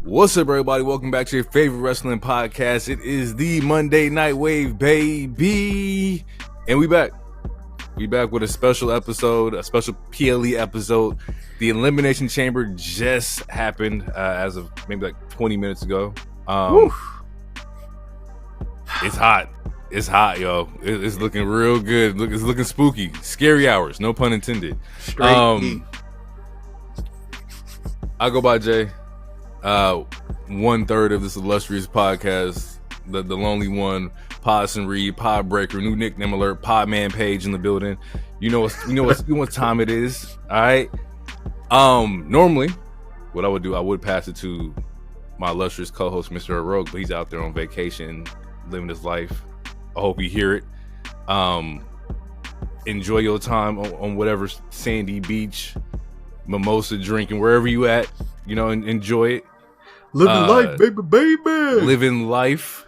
What's up, everybody? Welcome back to your favorite wrestling podcast. It is the Monday Night Wave, baby. And we back. We back with a special episode, a special PLE episode. The Elimination Chamber just happened as of maybe like 20 minutes ago. It's hot. It's hot, yo. It's looking real good. It's looking spooky. Scary hours, no pun intended. Straight I go by Jay. 1/3 of this illustrious podcast, the lonely one, Pods and Reed, Pod Breaker, new nickname alert, Podman Page in the building. You know what time it is. All right. Normally, what I would do, I would pass it to my illustrious co-host, Mr. Heroic, but he's out there on vacation, living his life. I hope you hear it. Enjoy your time on whatever sandy beach, mimosa drinking, wherever you at. You know, enjoy it. Living life, baby. Living life.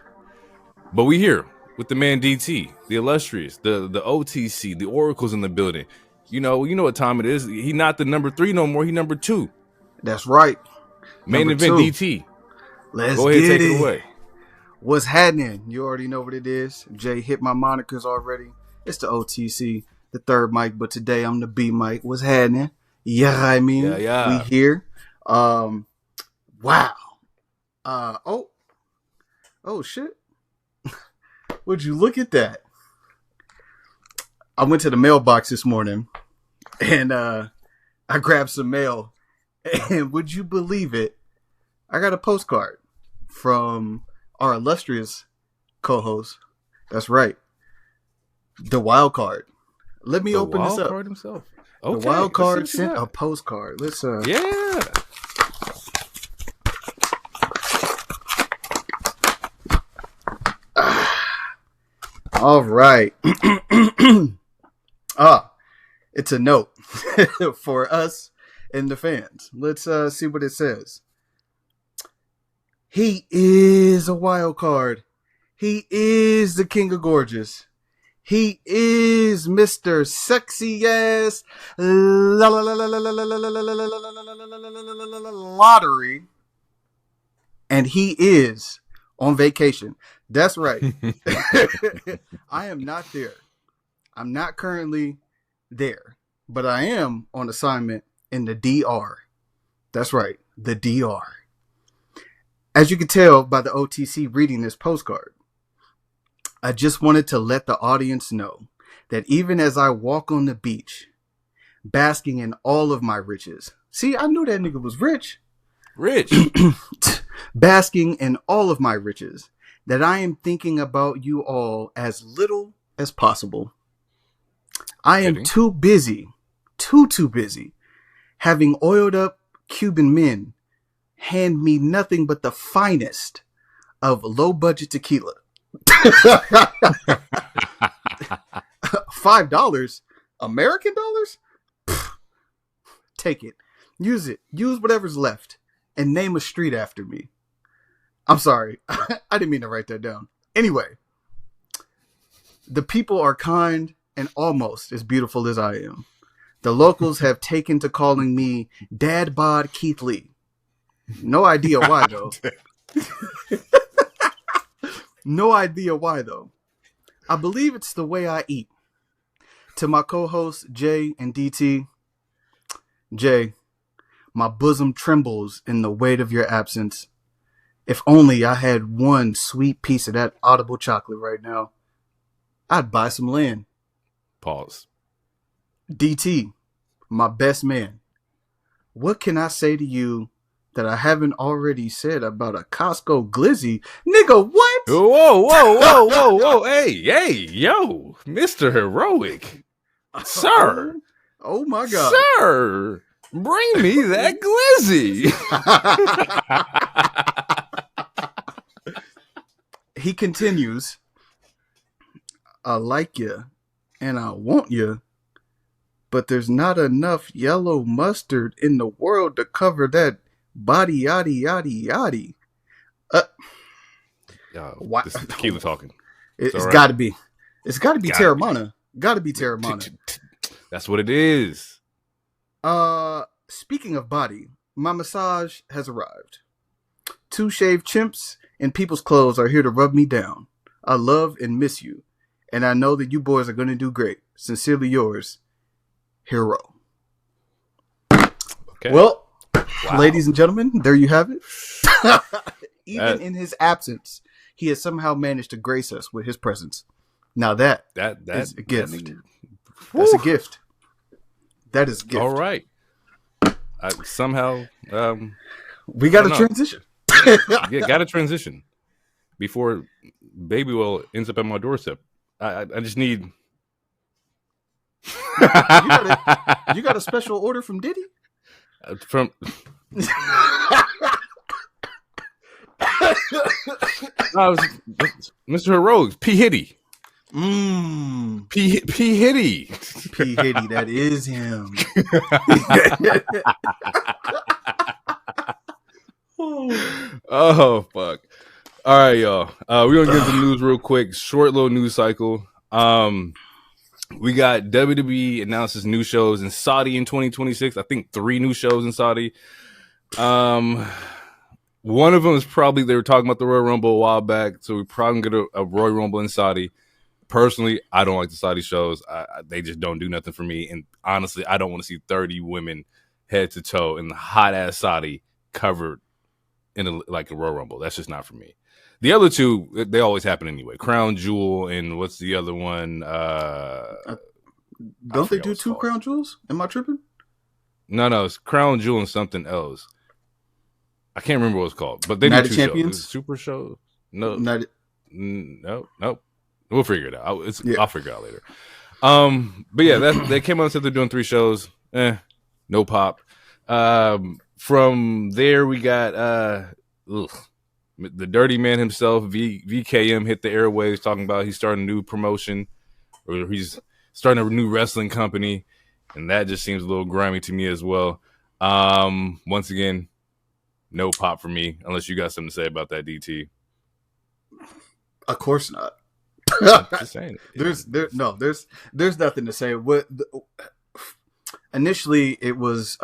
But we here with the man DT, the illustrious, the OTC, the Oracle's in the building. You know what time it is. He not the number 3 no more. He number 2. That's right. Main Number event 2. DT. Let's Go ahead, get take it away. What's happening? You already know what it is. Jay hit my monikers already. It's the OTC, the third mic, but today I'm the B mic. What's happening? Yeah, I mean, Yeah. we here. Wow. Oh shit. Would you look at that? I went to the mailbox this morning and I grabbed some mail, and would you believe it? I got a postcard from our illustrious co-host. That's right. The wild card. Let me open this up. Card himself. Okay, the wild card sent a postcard. Let's Yeah. All right. It's a note for us and the fans. Let's see what it says. He is a wild card. He is the king of gorgeous. He is Mr. Sexy Ass Lottery. And he is on vacation. That's right. I am not there. I'm not currently there, but I am on assignment in the DR. That's right, the DR. As you can tell by the OTC reading this postcard, I just wanted to let the audience know that even as I walk on the beach, basking in all of my riches. See, I knew that nigga was rich. Basking in all of my riches, that I am thinking about you all as little as possible. I am too busy, too busy, having oiled up Cuban men hand me nothing but the finest of low budget tequila. $5 American dollars? Take it. Use it. Use whatever's left and name a street after me. I'm sorry. I didn't mean to write that down. Anyway, the people are kind and almost as beautiful as I am. The locals have taken to calling me Dad Bod Keith Lee. No idea why, though. No idea why, though. I believe it's the way I eat. To my co-hosts, Jay and DT. Jay, my bosom trembles in the weight of your absence. If only I had one sweet piece of that audible chocolate right now, I'd buy some land. Pause. DT, my best man. What can I say to you that I haven't already said about a Costco glizzy? Nigga, what? Whoa. Hey, yo, Mr. Heroic. Sir. Oh my God. Sir, bring me that glizzy. He continues, I like you and I want you, but there's not enough yellow mustard in the world to cover that body yaddy. This is tequila talking. It's got to be. It's got to be Terramana. Got to be Terramana. That's what it is. Speaking of body, my massage has arrived. Two shaved chimps in people's clothes are here to rub me down. I love and miss you, and I know that you boys are going to do great. Sincerely yours, Hero. Okay. Well, ladies and gentlemen, there you have it. Even in his absence, he has somehow managed to grace us with his presence. Now that is a gift. That's a gift. That is a gift. All right. Somehow, we got to transition. Yeah, got to transition before Baby Well ends up at my doorstep. I just need. you got a special order from Diddy? From. No, Mr. Heroics, P. Hitty. P. Hitty. P. Hitty, that is him. Oh, fuck. All right, y'all. We're gonna get the news real quick. Short little news cycle. We got WWE announces new shows in Saudi in 2026. I think 3 new shows in Saudi. One of them is probably, they were talking about the Royal Rumble a while back, so we probably get a Royal Rumble in Saudi. Personally, I don't like the Saudi shows. They just don't do nothing for me. And honestly, I don't want to see 30 women head to toe in the hot ass Saudi covered in a Royal Rumble. That's just not for me. The other 2, they always happen anyway. Crown Jewel and what's the other one? Don't they do 2 Crown Jewels? Am I tripping? No, it's Crown Jewel and something else. I can't remember what it's called, but they United do 2 Champions? shows. Super show? No, United... no. We'll figure it out. I'll figure it out later. But yeah, they came out and said they're doing 3 shows. No pop. From there, we got the Dirty Man himself, VKM, hit the airwaves talking about he's starting a new promotion, or he's starting a new wrestling company, and that just seems a little grimy to me as well. Once again, no pop for me, unless you got something to say about that, DT. Of course not. Just saying. There's nothing to say. Initially, it was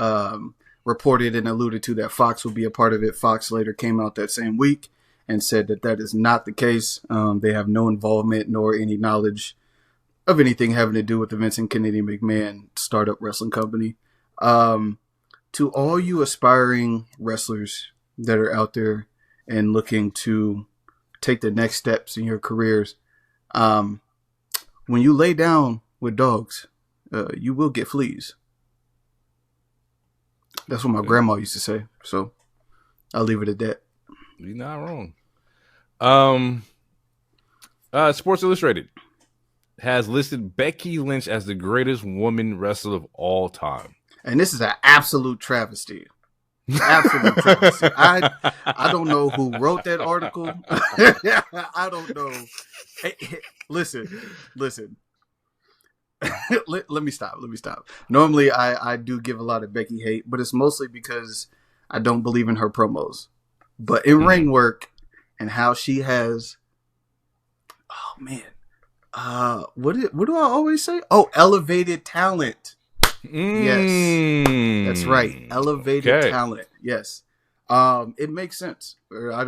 reported and alluded to that Fox would be a part of it. Fox later came out that same week and said that is not the case. They have no involvement nor any knowledge of anything having to do with the Vince and Kennedy McMahon startup wrestling company. To all you aspiring wrestlers that are out there and looking to take the next steps in your careers, when you lay down with dogs, you will get fleas. That's what my grandma used to say. So I'll leave it at that. You're not wrong. Sports Illustrated has listed Becky Lynch as the greatest woman wrestler of all time. And this is an absolute travesty. Absolute travesty. I don't know who wrote that article. I don't know. Hey, listen. Let me stop. Normally, I do give a lot of Becky hate, but it's mostly because I don't believe in her promos. But in ring work and how she has, oh man, what do I always say? Oh, elevated talent. Yes, that's right. Elevated talent. Yes, it makes sense. Like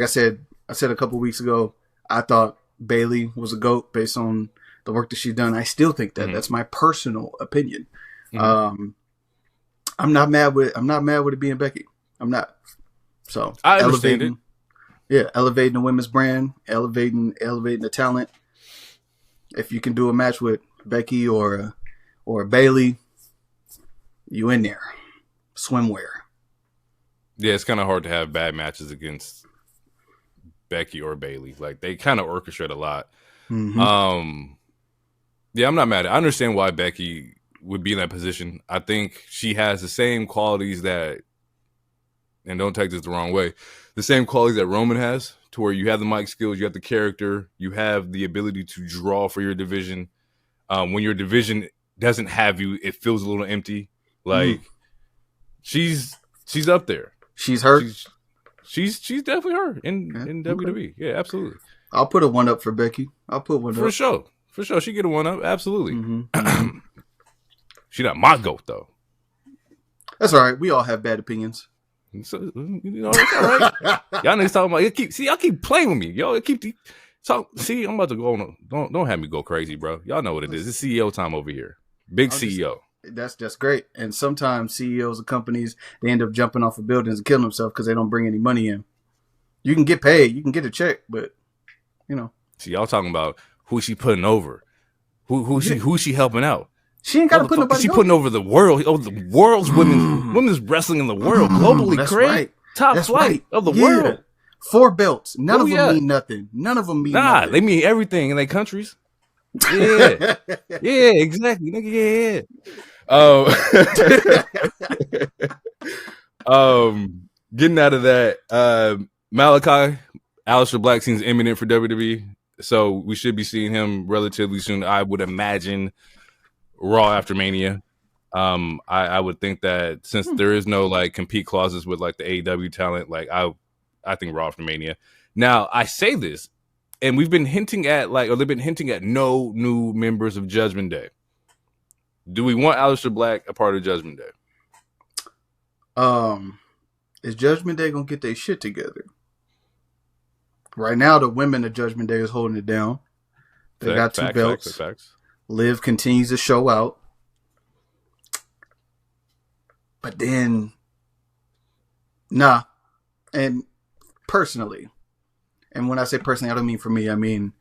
I said a couple weeks ago, I thought Bayley was a GOAT based on the work that she's done. I still think that. That's my personal opinion. I'm not mad with it being Becky. I'm not. So I understand it. Yeah, elevating the women's brand, elevating the talent. If you can do a match with Becky or Bayley, you in there. Swimwear. Yeah, it's kind of hard to have bad matches against Becky or Bayley. Like, they kind of orchestrate a lot. Mm-hmm. Yeah, I'm not mad at it. I understand why Becky would be in that position. I think she has the same qualities that, and don't take this the wrong way, the same qualities that Roman has, to where you have the mic skills, you have the character, you have the ability to draw for your division. When your division doesn't have you, it feels a little empty. Like, she's up there. She's her. She's definitely her in WWE. Okay. Yeah, absolutely. I'll put a 1 up for Becky. I'll put 1 up. For sure. She get a 1 up. Absolutely. Mm-hmm. She not my GOAT, though. That's all right. We all have bad opinions. So, it's all right. Y'all niggas talking about y'all keep playing with me. Y'all see, I'm about to go on. Don't have me go crazy, bro. Y'all know what it is. It's CEO time over here. Big CEO. That's great. And sometimes CEOs of companies, they end up jumping off of buildings and killing themselves because they don't bring any money in. You can get paid, you can get a check, but See, y'all talking about who she putting over, who she helping out. She ain't got to put nobody. She putting over the world. Oh, the world's women's wrestling in the world globally. That's Craig, right. top That's flight right. of the world. 4 belts. None of them mean nothing. None of them mean nothing. They mean everything in their countries. Yeah, yeah, exactly, nigga. Yeah. Getting out of that, Malachi, Aleister Black seems imminent for WWE, so we should be seeing him relatively soon. I would imagine Raw after Mania. I would think that since there is no like compete clauses with like the AEW talent, like I think Raw after Mania. Now I say this, and we've been hinting at they've been hinting at no new members of Judgment Day. Do we want Aleister Black a part of Judgment Day? Is Judgment Day gonna get their shit together? Right now, the women of Judgment Day is holding it down. They got 2 belts. Facts. Liv continues to show out. But then, nah. And personally, and when I say personally, I don't mean for me, I mean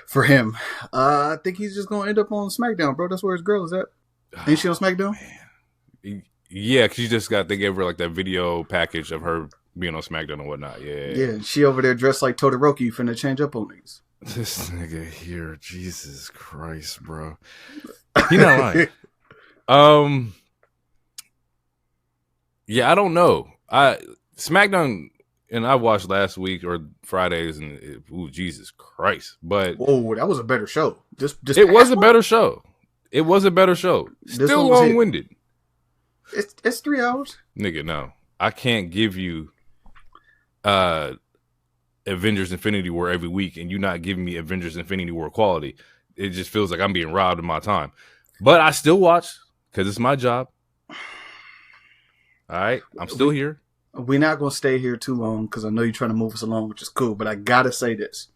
for him. I think he's just going to end up on SmackDown, bro. That's where his girl is at. Ain't she on SmackDown? Yeah, because they gave her like that video package of her being on SmackDown and whatnot. Yeah. She over there dressed like Todoroki finna change up on these. This nigga here, Jesus Christ, bro. He not lying. Yeah, I don't know. SmackDown, and I watched last week or Fridays, and Jesus Christ! But whoa, that was a better show. Just it was a better show. It was a better show. Still long winded. It's 3 hours. Nigga, no, I can't give you Avengers Infinity War every week, and you not giving me Avengers Infinity War quality. It just feels like I'm being robbed of my time. But I still watch because it's my job. All right, I'm still here. We're not going to stay here too long because I know you're trying to move us along, which is cool. But I got to say this.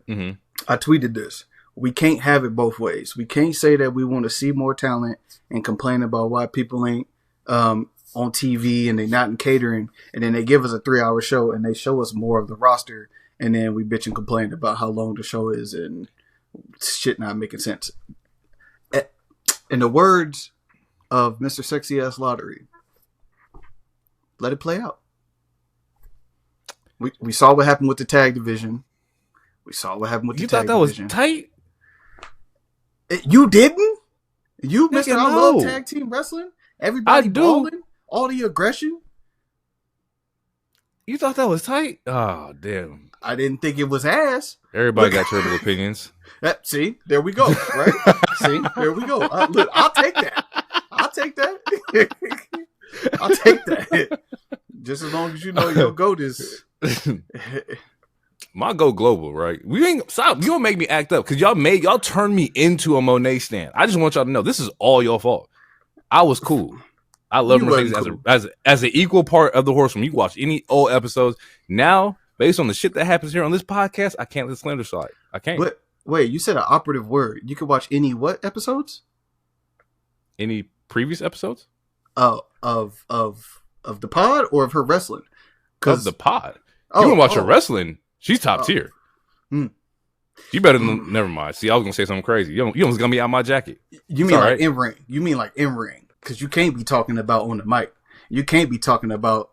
Mm-hmm. I tweeted this. We can't have it both ways. We can't say that we want to see more talent and complain about why people ain't on TV and they not in catering, and then they give us a 3-hour show and they show us more of the roster, and then we bitch and complain about how long the show is and shit not making sense. In the words of Mr. Sexy Ass Lottery, let it play out. We saw what happened with the tag division. We saw what happened with the tag division. You thought that was tight? You didn't? You, Mr. I love tag team wrestling? Everybody balling? All the aggression? You thought that was tight? Oh, damn. I didn't think it was ass. Everybody got terrible opinions. See? There we go, right? See? There we go. Look, I'll take that. I'll take that. Just as long as you know your GOAT is... My GOAT global, right? We ain't stop. You don't make me act up because y'all turned me into a Monet stan. I just want y'all to know this is all your fault. I was cool. I love Mercedes as an equal part of the Horsewoman. You can watch any old episodes. Now, based on the shit that happens here on this podcast, I can't let slander slide. I can't. Wait, you said an operative word. You could watch any what episodes? Any previous episodes? Of the pod or of her wrestling? Of the pod. You can watch her wrestling. She's top tier. You better than. Never mind. See, I was gonna say something crazy. You almost got me out my jacket. You mean like in ring? You mean like in ring? Because you can't be talking about on the mic. You can't be talking about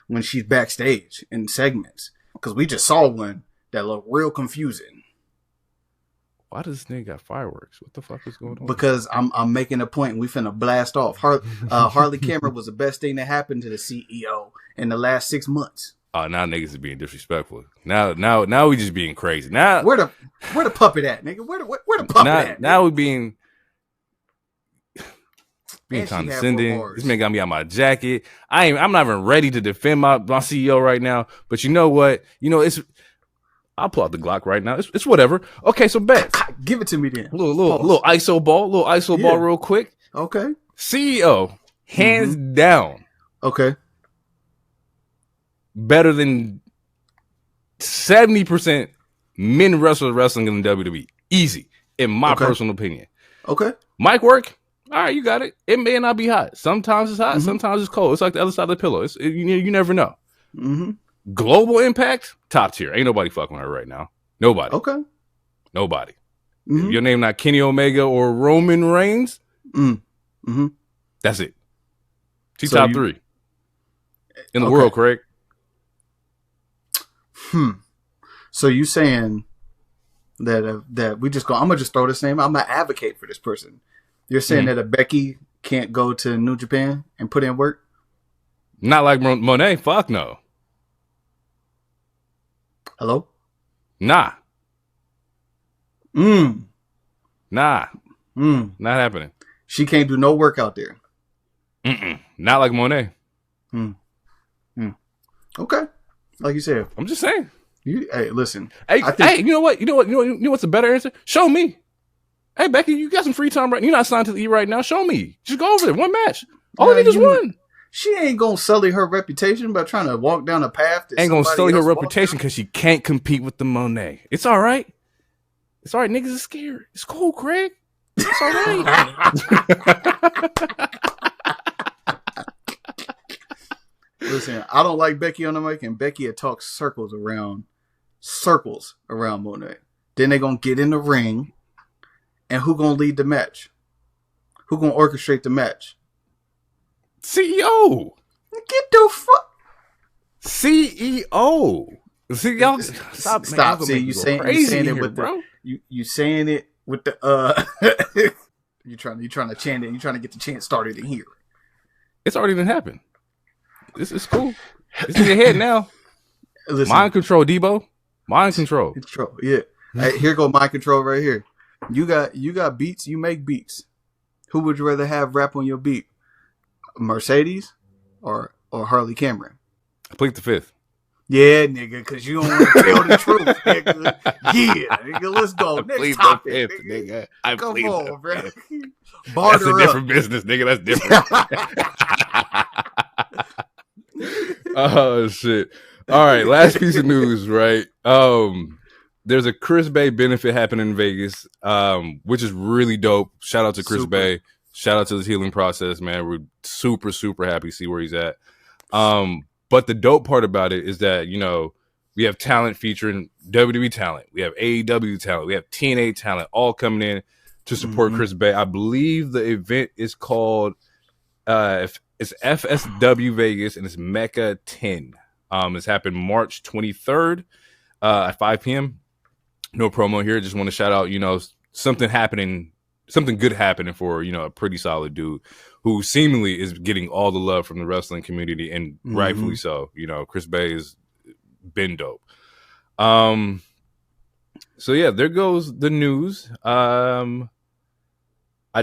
when she's backstage in segments. Because we just saw one that looked real confusing. Why does this nigga got fireworks? What the fuck is going on? Because I'm making a point. We finna blast off. Harley Cameron was the best thing that happened to the CEO in the last 6 months. Oh, now niggas is being disrespectful. Now we just being crazy. Now where the puppet at, nigga? Where the puppet at? Now we being condescending. This man got me out my jacket. I'm not even ready to defend my CEO right now. But you know what? I'll pull out the Glock right now. It's whatever. Okay, so bet. Give it to me then. Little ISO ball real quick. Okay. CEO, hands down. Okay. better than 70% men wrestlers wrestling in the WWE. Easy, in my personal opinion. Okay. Mic work, all right, you got it. It may not be hot. Sometimes it's hot, sometimes it's cold. It's like the other side of the pillow. You never know. Global impact, top tier. Ain't nobody fucking with her right now. Nobody. Okay. Nobody. If your name not Kenny Omega or Roman Reigns, that's it. She's top 3 in the world, correct? So you saying that we just go? I'm gonna just throw this name. I'm gonna advocate for this person. You're saying that a Becky can't go to New Japan and put in work? Not like Monet. Fuck no. Hello? Nah. Nah. Not happening. She can't do no work out there. Not like Monet. Okay. Like you said. I'm just saying. Hey, listen. Hey, you know what? You know what's a better answer? Show me. Hey, Becky, you got some free time right now. You're not signed to the E right now. Show me. Just go over there. One match. All you need is one. She ain't gonna sully her reputation by trying to walk down a path. Ain't gonna sully her reputation because she can't compete with the Monet. It's all right. It's all right. Niggas are scared. It's cool, Craig. It's all right. Listen, I don't like Becky on the mic, and Becky had talked circles around Monet. Then they gonna get in the ring, and who gonna lead the match? Who gonna orchestrate the match? CEO. Get the fuck. CEO. See y'all. Stop. See, you saying it with bro. You saying it with the You trying to chant it. You trying to get the chant started in here. It's already done happened. This is cool. It's in your head now. Listen, mind control, Debo. Mind control. Control. Yeah. Hey, here go mind control right here. You got beats. You make beats. Who would you rather have rap on your beat? Mercedes or Harley Cameron? I plead the fifth. Yeah, nigga, because you don't want to tell the truth, nigga. Yeah, nigga, let's go. Next topic, nigga. I plead the fifth. Barter That's a different business, nigga. That's different. Oh, shit. All right, last piece of news, right? There's a Chris Bay benefit happening in Vegas, which is really dope. Shout out to Chris Bay. Shout out to his healing process, man. We're super, super happy to see where he's at. But the dope part about it is that, you know, we have talent featuring WWE talent. We have AEW talent. We have TNA talent all coming in to support Chris Bay. I believe the event is called it's FSW Vegas, and it's Mecca 10. It's happened March 23rd at 5 p.m. No promo here. Just want to shout out, you know, something good happening for, you know, a pretty solid dude who seemingly is getting all the love from the wrestling community, and rightfully so. You know, Chris Bay has been dope. So yeah, there goes the news. I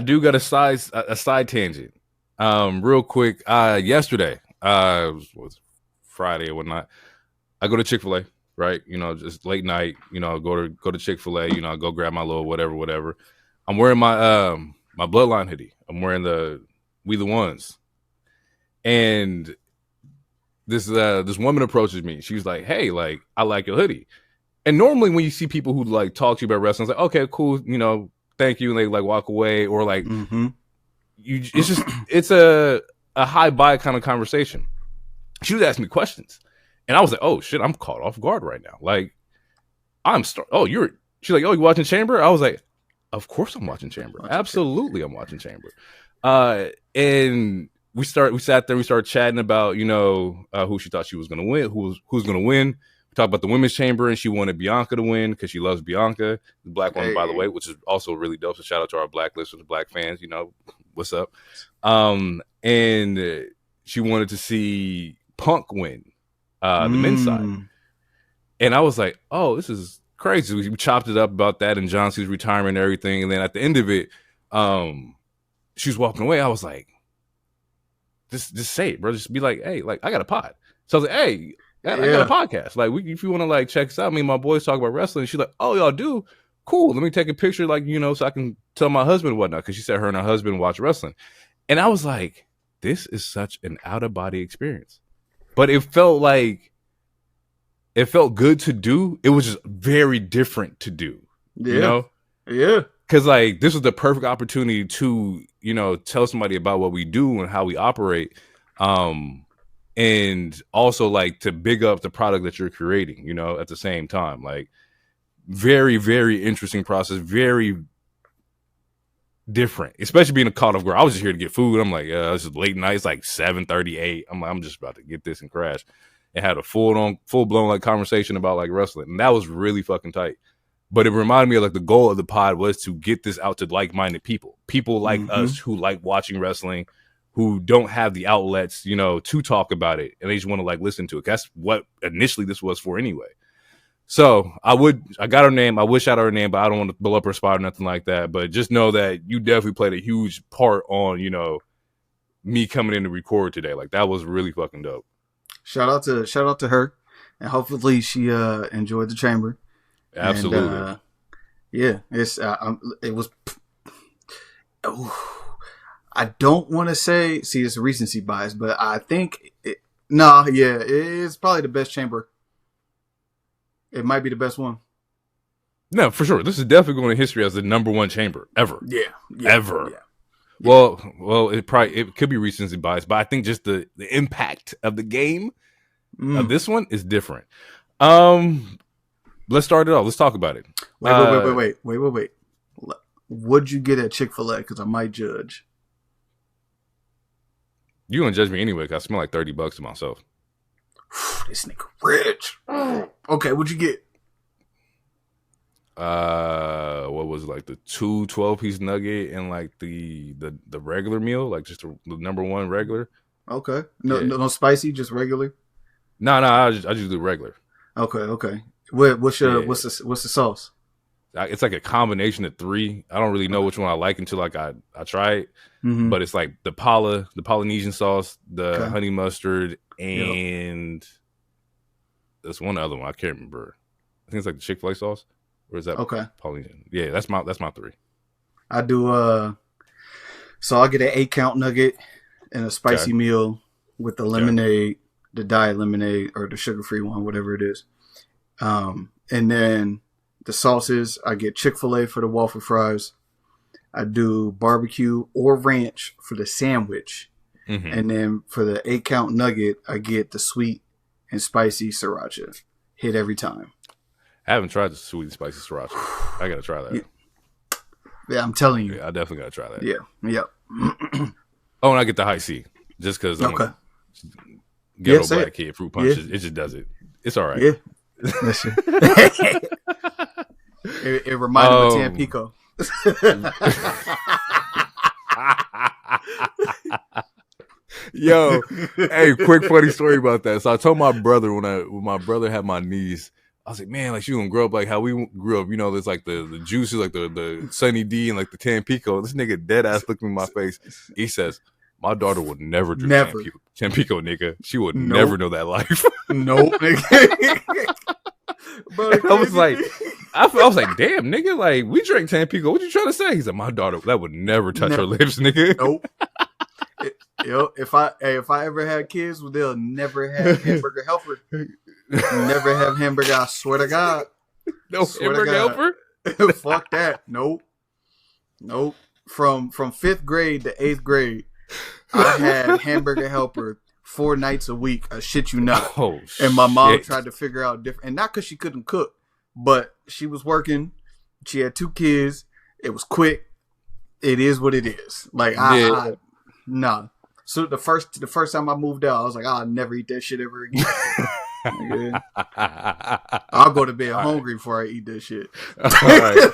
do got a side tangent. Real quick. Yesterday, was Friday or whatnot. I go to Chick-fil-A, right? You know, just late night. You know, go to Chick-fil-A. You know, go grab my little whatever. I'm wearing my my Bloodline hoodie. I'm wearing the We the Ones, and this woman approaches me. She's like, "Hey, like, I like your hoodie." And normally when you see people who like talk to you about wrestling, it's like, "Okay, cool, you know, thank you," and they like walk away, or like it's a high buy kind of conversation. She was asking me questions, and I was like, "Oh shit, I'm caught off guard right now." Like, she's like, "Oh, you watching Chamber?" I was like, "Of course I'm watching Chamber. Absolutely, I'm watching Chamber." And we sat there, we started chatting about, you know, who she thought she was going to win, who's going to win. We talked about the women's chamber, and she wanted Bianca to win because she loves Bianca, the black woman, by the way, which is also really dope. So shout out to our black listeners, black fans, you know, what's up? And she wanted to see Punk win, the men's side. And I was like, oh, this is crazy. We chopped it up about that and John Cena's retirement and everything. And then at the end of it, she was walking away. I was like, just say it, bro. Just be like, hey, like, I got a pod. So I was like, hey, I got a podcast. Like, if you want to like check us out, me and my boys talk about wrestling. She's like, oh, y'all do? Cool. Let me take a picture, like, you know, so I can tell my husband and whatnot. Because she said her and her husband watch wrestling. And I was like, this is such an out of body experience. But it felt like it felt good to do. It was just very different to do. Yeah. You know? Yeah. Because like this was the perfect opportunity to, you know, tell somebody about what we do and how we operate. And also like to big up the product that you're creating, you know, at the same time. Like very, very interesting process, very different, especially being a caught off guard. I was just here to get food. I'm like, yeah, this is late night. It's like 7:38. I'm like, I'm just about to get this and crash. And had a full blown like conversation about like wrestling. And that was really fucking tight. But it reminded me of like the goal of the pod was to get this out to like-minded people like us who like watching wrestling, who don't have the outlets, you know, to talk about it. And they just want to like listen to it. That's what initially this was for anyway. So I got her name. I wish I had her name, but I don't want to blow up her spot or nothing like that. But just know that you definitely played a huge part on, you know, me coming in to record today. Like that was really fucking dope. Shout out to her, and hopefully she enjoyed the chamber. Absolutely. And, yeah, it was. I don't want to say it's recency bias, but I think it's probably the best chamber. It might be the best one. No, for sure. This is definitely going to history as the number one chamber ever. Yeah. Ever. Yeah. Well, it could be recency bias, but I think just the impact of the game of this one is different. Let's start it off. Let's talk about it. Wait. What'd you get at Chick-fil-A? Because I might judge. You're going to judge me anyway because I smell like $30 to myself. This nigga rich. Okay, what'd you get? What was it, like the 2 12-piece nugget and like the regular meal, like just the number one regular? Okay. No spicy, just regular? No, I just do regular. Okay. What's the sauce? It's like a combination of 3. I don't really know which one I like until like I try it. Mm-hmm. But it's like the Polynesian sauce, the honey mustard, and there's one other one I can't remember. I think it's like the Chick-fil-A sauce. Or is that Polynesian? Yeah, that's my 3. I do so I'll get an 8-count nugget and a spicy meal with the lemonade, the diet lemonade or the sugar-free one, whatever it is. And then the sauces, I get Chick-fil-A for the waffle fries. I do barbecue or ranch for the sandwich. Mm-hmm. And then for the 8-count nugget, I get the sweet and spicy sriracha. Hit every time. I haven't tried the sweet and spicy sriracha. I got to try that. Yeah, I'm telling you. Yeah, I definitely got to try that. Yeah. Oh, and I get the high C. Just because I'm a ghetto black kid. Fruit punch. It just does it. It's all right. Yeah. It reminded me of Tampico. Yo, hey, quick funny story about that. So I told my brother when my brother had my niece, I was like, man, like she gonna grow up like how we grew up. You know, there's like the juices, like the Sunny D and like the Tampico. This nigga dead ass looked in my face. He says, my daughter would never drink Tampico, nigga. She would never know that life. Nope. I was like, I was like, damn, nigga, like we drink Tampico. What you trying to say? He said, my daughter, that would never touch her lips, nigga. Nope. If I ever had kids, they'll never have hamburger helper. Never have hamburger. I swear to God. No hamburger helper. Fuck that. Nope. From 5th grade to 8th grade, I had hamburger helper 4 nights a week. I shit you not. Oh, and my mom tried to figure out different, and not because she couldn't cook, but she was working. She had 2 kids. It was quick. It is what it is. Like nah. So the first time I moved out, I was like, I'll never eat that shit ever again. I'll go to bed hungry before I eat that shit. All right.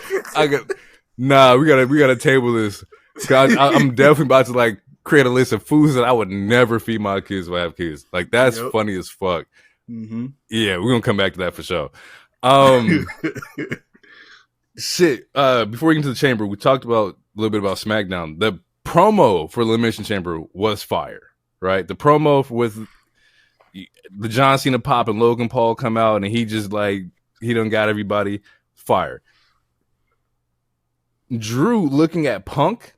We gotta table this. I'm definitely about to like create a list of foods that I would never feed my kids if I have kids. Like that's funny as fuck. Mm-hmm. Yeah, we're gonna come back to that for sure. Shit. Before we get into the chamber, we talked about a little bit about SmackDown. The promo for Elimination Chamber was fire, right? The promo with the John Cena pop and Logan Paul come out and he just like he done got everybody fire. Drew looking at Punk,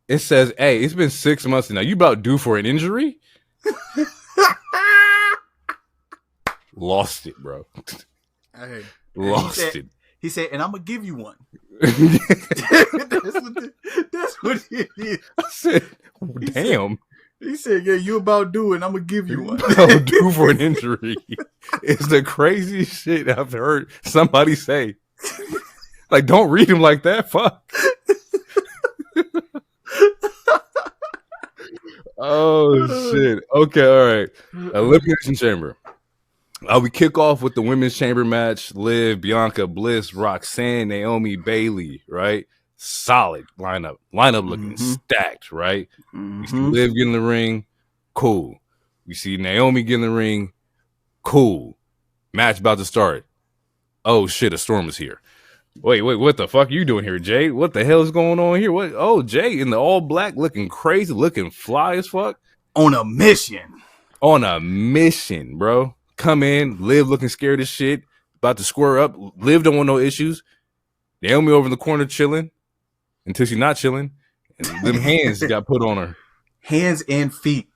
it says, "Hey, it's been 6 months now. You about due for an injury?" Lost it, bro. Hey, Lost it. He said, and I'm gonna give you one. That's what he did. I said, damn. He said, yeah, you about due, and I'm gonna give you one. About due for an injury. It's the craziest shit I've heard somebody say. Like, don't read him like that. Fuck. Oh shit. Okay, all right. Elimination Chamber. We kick off with the women's chamber match. Liv, Bianca, Bliss, Roxanne, Naomi, Bailey, right? Solid lineup. Lineup looking stacked, right? We see Liv get in the ring. Cool. We see Naomi get in the ring. Cool. Match about to start. Oh shit, a storm is here. Wait, what the fuck are you doing here, Jay? What the hell is going on here? What? Oh, Jay in the all black, looking crazy, looking fly as fuck. On a mission. On a mission, bro. Come in, Liv looking scared as shit, about to square up. Liv don't want no issues. Naomi over in the corner chilling until she's not chilling. And them hands got put on her. Hands and feet.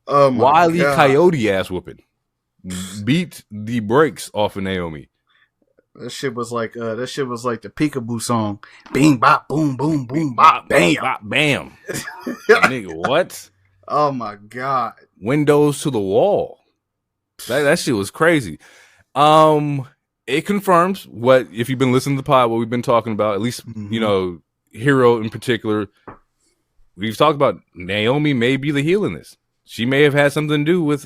Oh my Wily God. Coyote ass whooping. Beat the brakes off of Naomi. That shit was like the Peekaboo song. Bing bop boom boom boom bop bam Bop, bam. Nigga, what? Oh my God. Windows to the wall. That shit was crazy. It confirms what, if you've been listening to the pod, what we've been talking about, at least, you know, Hero in particular. We've talked about Naomi may be the heel in this. She may have had something to do with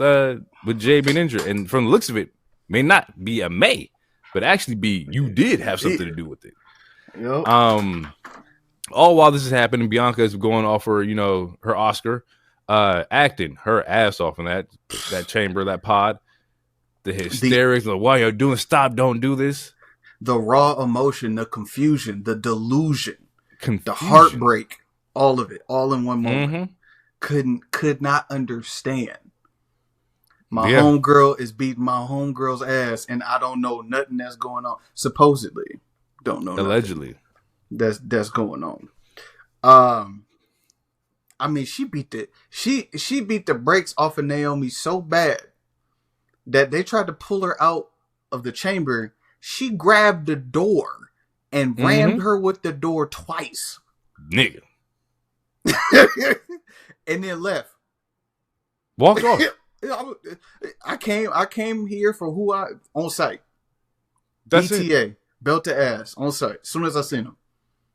Jay being injured. And from the looks of it, may not be a may, but actually be you did have something to do with it. Yep. All while this is happening, Bianca is going off her, you know, her Oscar, acting her ass off in that chamber, that pod. The hysterics, like, why you're doing, stop, don't do this. The raw emotion, the confusion, the delusion, the heartbreak, all of it, all in one moment. Could not understand. My homegirl is beating my homegirl's ass, and I don't know nothing that's going on. Supposedly, don't know. Allegedly, that's going on. I mean, she beat the brakes off of Naomi so bad that they tried to pull her out of the chamber. She grabbed the door and rammed her with the door twice. Nigga. And then left. Walked off. I came here for who I on site. That's BTA, it. belt to ass on site. As soon as I seen him,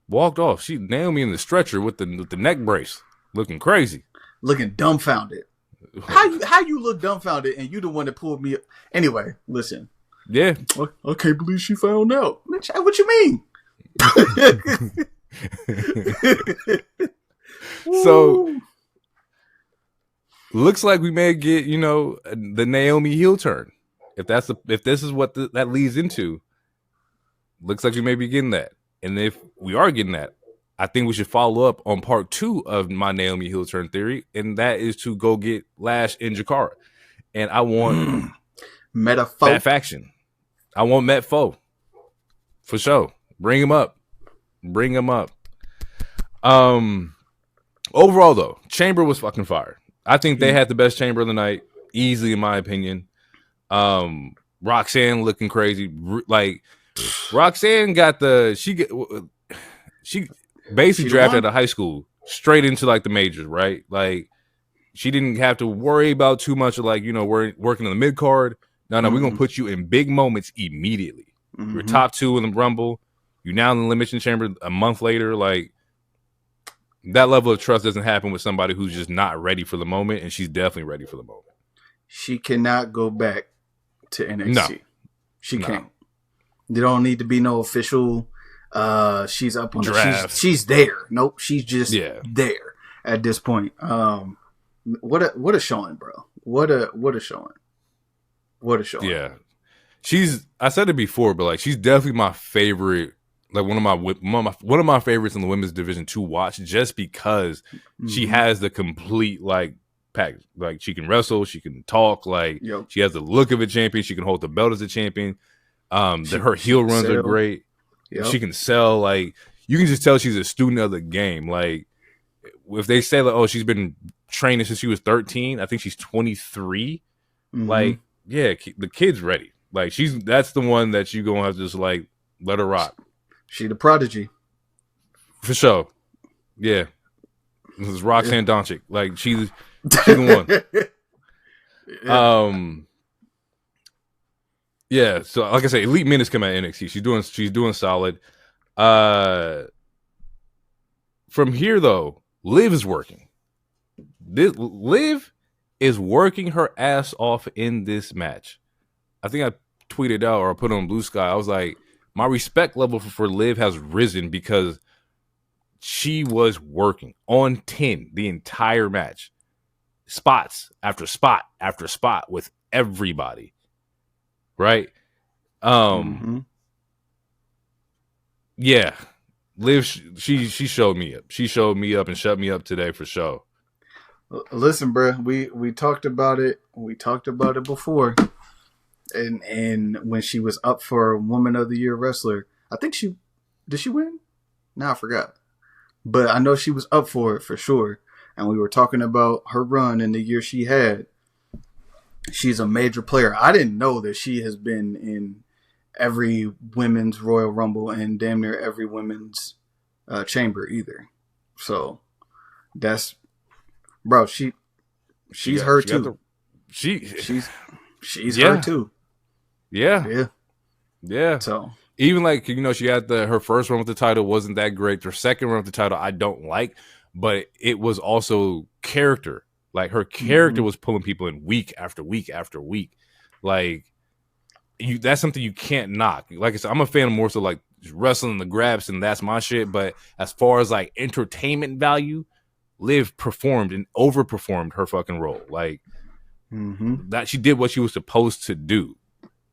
walked off. She Naomi in the stretcher with the neck brace, looking crazy, looking dumbfounded. How you look dumbfounded and you the one that pulled me up? Anyway, listen. Yeah, I can't believe she found out. What you mean? So looks like we may get, you know, the Naomi heel turn. If this is what that leads into, looks like we may be getting that. And if we are getting that, I think we should follow up on part 2 of my Naomi heel turn theory, and that is to go get Lash in Jakara. And I want that faction. I want Met Foe. For sure. Bring him up. Overall, though, Chamber was fucking fire. I think they had the best Chamber of the night, easily, in my opinion. Roxanne looking crazy. Like, Roxanne got she basically drafted out of high school straight into like the majors, right? Like, she didn't have to worry about too much of, like, you know, working on the mid card. No, we're gonna put you in big moments immediately. You're top 2 in the Rumble. You're now in the Elimination Chamber a month later. Like, that level of trust doesn't happen with somebody who's just not ready for the moment, and she's definitely ready for the moment. She cannot go back to NXT. No. She can't. There don't need to be no official. She's up on draft. She's there. Nope, she's just there at this point. What a showing, bro. What a showing. What a showing. Yeah, I said it before, but like, she's definitely my favorite. Like, one of my favorites in the women's division to watch, just because she has the complete like package. Like, she can wrestle, she can talk, like she has the look of a champion, she can hold the belt as a champion. Her heel runs are great. Yep. She can sell. Like, you can just tell she's a student of the game. Like, if they say like, oh, she's been training since she was 13, I think she's 23. Like, yeah, the kid's ready. Like, that's the one that you gonna have to just like let her rock. She the prodigy For sure. Yeah. This is Roxanne Doncic. Like, she's the one. Yeah, so like I say, elite minutes come at NXT. She's doing solid. From here though, Liv is working. Liv is working her ass off in this match. I think I tweeted out or I put on Blue Sky. I was like, my respect level for Liv has risen because she was working on 10 the entire match. Spots after spot after spot with everybody. Right? Yeah. Liv, she showed me up. She showed me up and shut me up today for sure. Listen, bro, we talked about it. We talked about it before. And when she was up for Woman of the Year Wrestler, I think did she win? No, I forgot. But I know she was up for it for sure. And we were talking about her run in the year she had. She's a major player. I didn't know that she has been in every women's Royal Rumble and damn near every women's chamber either. So that's, bro, she's her too. She's her too. Yeah. So even like, you know, she had her first run with the title wasn't that great. Her second run with the title I don't like, but it was also character. Like her character was pulling people in week after week after week. Like that's something you can't knock. Like I said, I'm a fan of more so like wrestling the grabs and that's my shit. But as far as like entertainment value, Liv performed and overperformed her fucking role. Like that she did what she was supposed to do.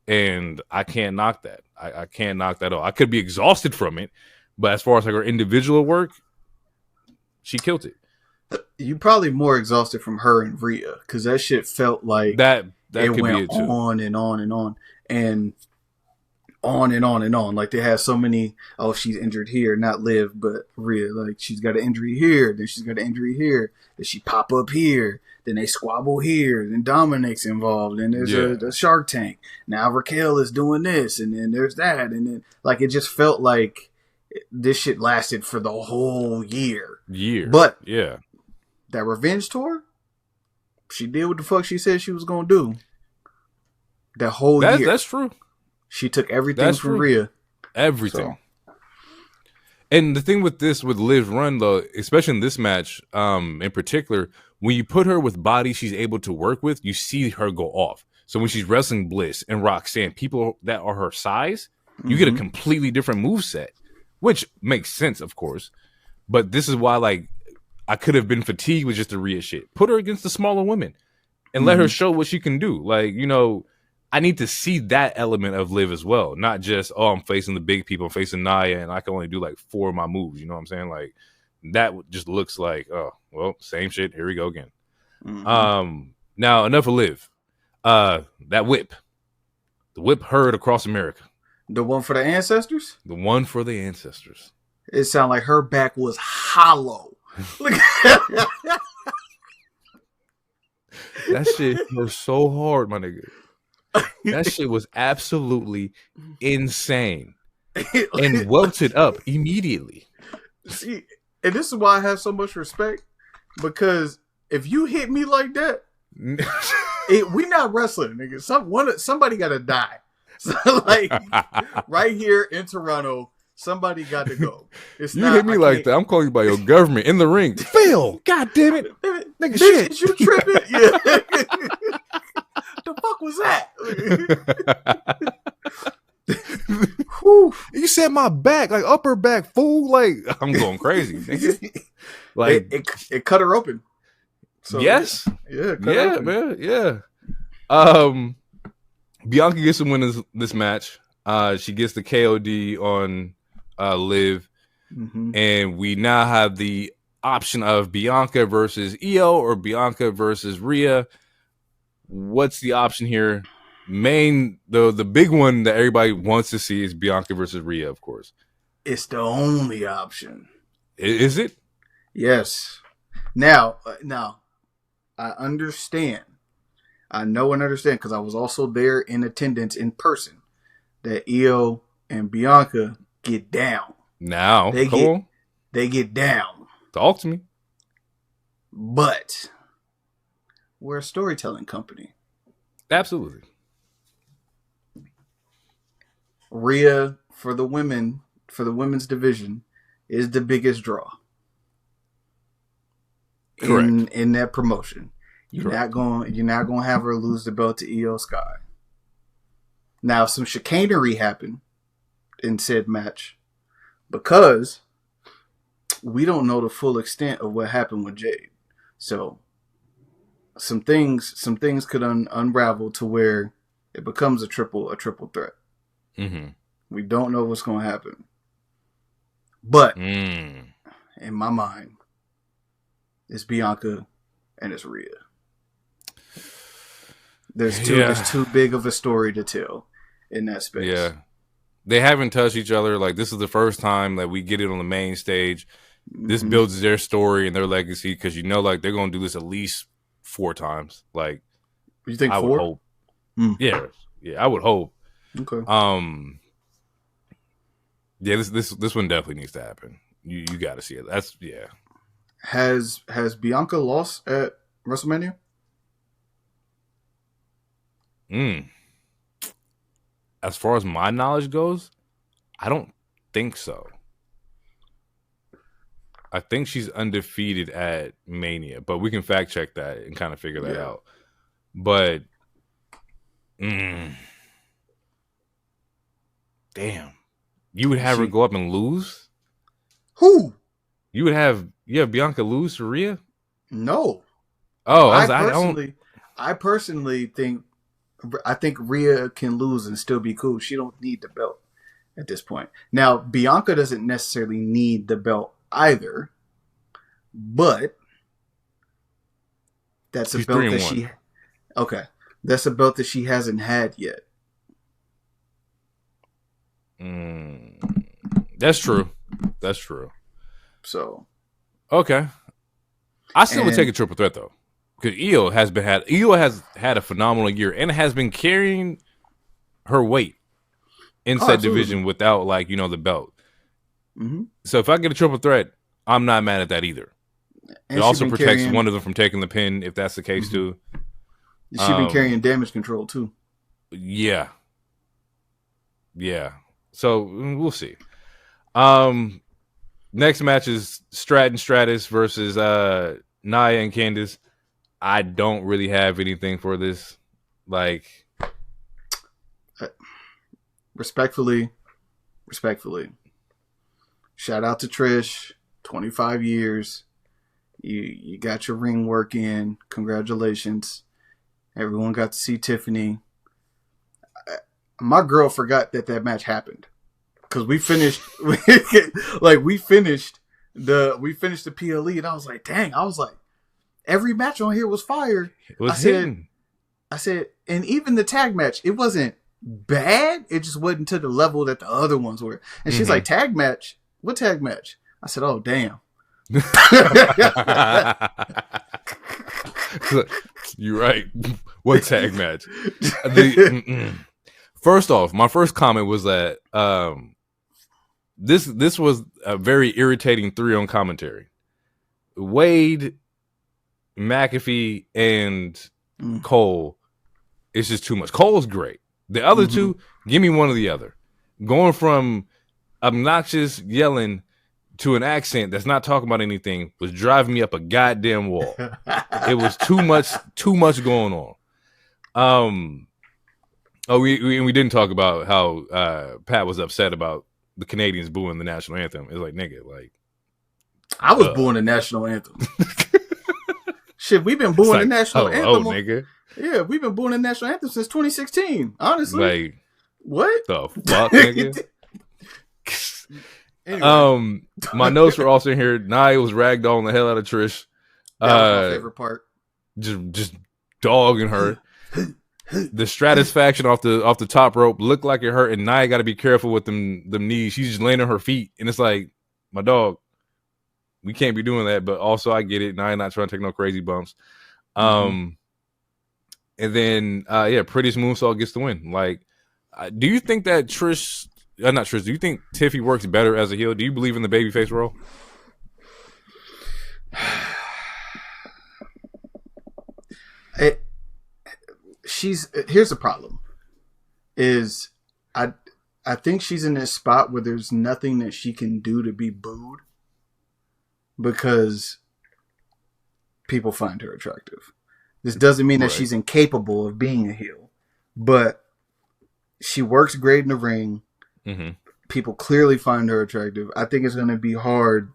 And I can't knock that. I can't knock that off. I could be exhausted from it, but as far as like her individual work, she killed it. You probably more exhausted from her and Rhea because that shit felt like that it could went be it too. On and on and on and on and on and on. Like they had so many. Oh, she's injured here, not Liv, but Rhea. Like she's got an injury here, then she's got an injury here. Then she pop up here. Then they squabble here. Then Dominic's involved. And there's a Shark Tank. Now Raquel is doing this, and then there's that, and then like it just felt like this shit lasted for the whole year. But yeah. That revenge tour, she did what the fuck she said she was gonna do. That whole year. That's true. She took everything from Rhea. Everything. So. And the thing with Liv's run though, especially in this match, in particular, when you put her with bodies she's able to work with, you see her go off. So when she's wrestling Bliss and Roxanne, people that are her size, you get a completely different moveset, which makes sense, of course. But this is why, like, I could have been fatigued with just the Rhea shit. Put her against the smaller women and let her show what she can do. Like, you know, I need to see that element of Liv as well. Not just, I'm facing the big people, I'm facing Nia, and I can only do like 4 of my moves. You know what I'm saying? Like, that just looks like, oh, well, same shit. Here we go again. Now, enough of Liv. That whip. The whip heard across America. The one for the ancestors? The one for the ancestors. It sounded like her back was hollow. That shit was so hard, my nigga. That shit was absolutely insane. And welted up immediately. See, and this is why I have so much respect. Because if you hit me like that, we not wrestling, nigga. Somebody gotta die. So, like, right here in Toronto, somebody got to go. Hit me like that, I'm calling you by your government in the ring. Phil, god damn it. Nigga, shit. Is you tripping? Yeah. The fuck was that? You said my back, like upper back, fool. Like, I'm going crazy, nigga. Like it cut her open. So, yes. Yeah, man. Yeah. Bianca gets to win this match. She gets the KOD on Liv. And we now have the option of Bianca versus Io or Bianca versus Rhea. What's the option here? The big one that everybody wants to see is Bianca versus Rhea, of course. It's the only option. Is it? Yes. Now, I understand I know and understand because I was also there in attendance in person that Io and Bianca get down. Now, They get down. Talk to me. But we're a storytelling company. Absolutely. Rhea for the women's division is the biggest draw. Correct. In that promotion. You're not going to have her lose the belt to Io Sky. Now, some chicanery happened in said match because we don't know the full extent of what happened with Jade. So some things could unravel to where it becomes a triple threat. Mm-hmm. We don't know what's going to happen. But in my mind, it's Bianca and it's Rhea. There's too big of a story to tell in that space. Yeah. They haven't touched each other. Like, this is the first time that we get it on the main stage. This builds their story and their legacy because like they're going to do this at least 4 times. Like, you think I 4? would hope. Yeah, I would hope. Okay. Yeah, this one definitely needs to happen. You got to see it. That's Has Bianca lost at WrestleMania? As far as my knowledge goes, I don't think so. I think she's undefeated at Mania, but we can fact check that and kind of figure that out. But, damn, you would have her go up and lose? Who? You would have Bianca lose to Rhea? No. Oh, I personally think Rhea can lose and still be cool. She don't need the belt at this point. Now, Bianca doesn't necessarily need the belt either, but that's a belt that that's a belt that she hasn't had yet. That's true. So, okay, I still would take a triple threat though, because Io has had a phenomenal year and has been carrying her weight in said division without the belt. Mm-hmm. So if I get a triple threat, I'm not mad at that either. And it also protects one of them from taking the pin if that's the case too. She's been carrying damage control too. Yeah. So we'll see. Next match is Stratton Stratus versus Nia and Candice. I don't really have anything for this. Respectfully. Shout out to Trish. 25 years. You got your ring work in. Congratulations. Everyone got to see Tiffany. My girl forgot that match happened. Because we finished we finished the PLE and I was like, dang, every match on here was fire. I said, and even the tag match, it wasn't bad. It just wasn't to the level that the other ones were. And she's like, tag match? What tag match? I said, oh, damn. You're right. What tag match? First off, my first comment was that this was a very irritating 3 on commentary. Wade, McAfee, and Cole. It's just too much. Cole's great. The other two, give me one or the other. Going from obnoxious yelling to an accent that's not talking about anything was driving me up a goddamn wall. It was too much going on. We didn't talk about how Pat was upset about the Canadians booing the national anthem. It's like, nigga, I was booing the national anthem. Shit, we've been booing the national anthem. Nigga. Yeah, we've been booing the national anthem since 2016. Honestly, what the fuck, nigga? Anyway. My notes were also here. Nia was ragdolling the hell out of Trish. That was my favorite part. Just dogging her. The Stratisfaction off the top rope looked like it hurt, and Nia got to be careful with them knees. She's just laying on her feet, and it's like, my dog, we can't be doing that. But also, I get it. Nia not trying to take no crazy bumps. And then, prettiest moonsault gets the win. Like, do you think that Trish, not Trish, do you think Tiffy works better as a heel? Do you believe in the babyface role? Here's the problem is I think she's in this spot where there's nothing that she can do to be booed because people find her attractive. This doesn't mean that she's incapable of being a heel, but she works great in the ring. Mm-hmm. People clearly find her attractive. I think it's going to be hard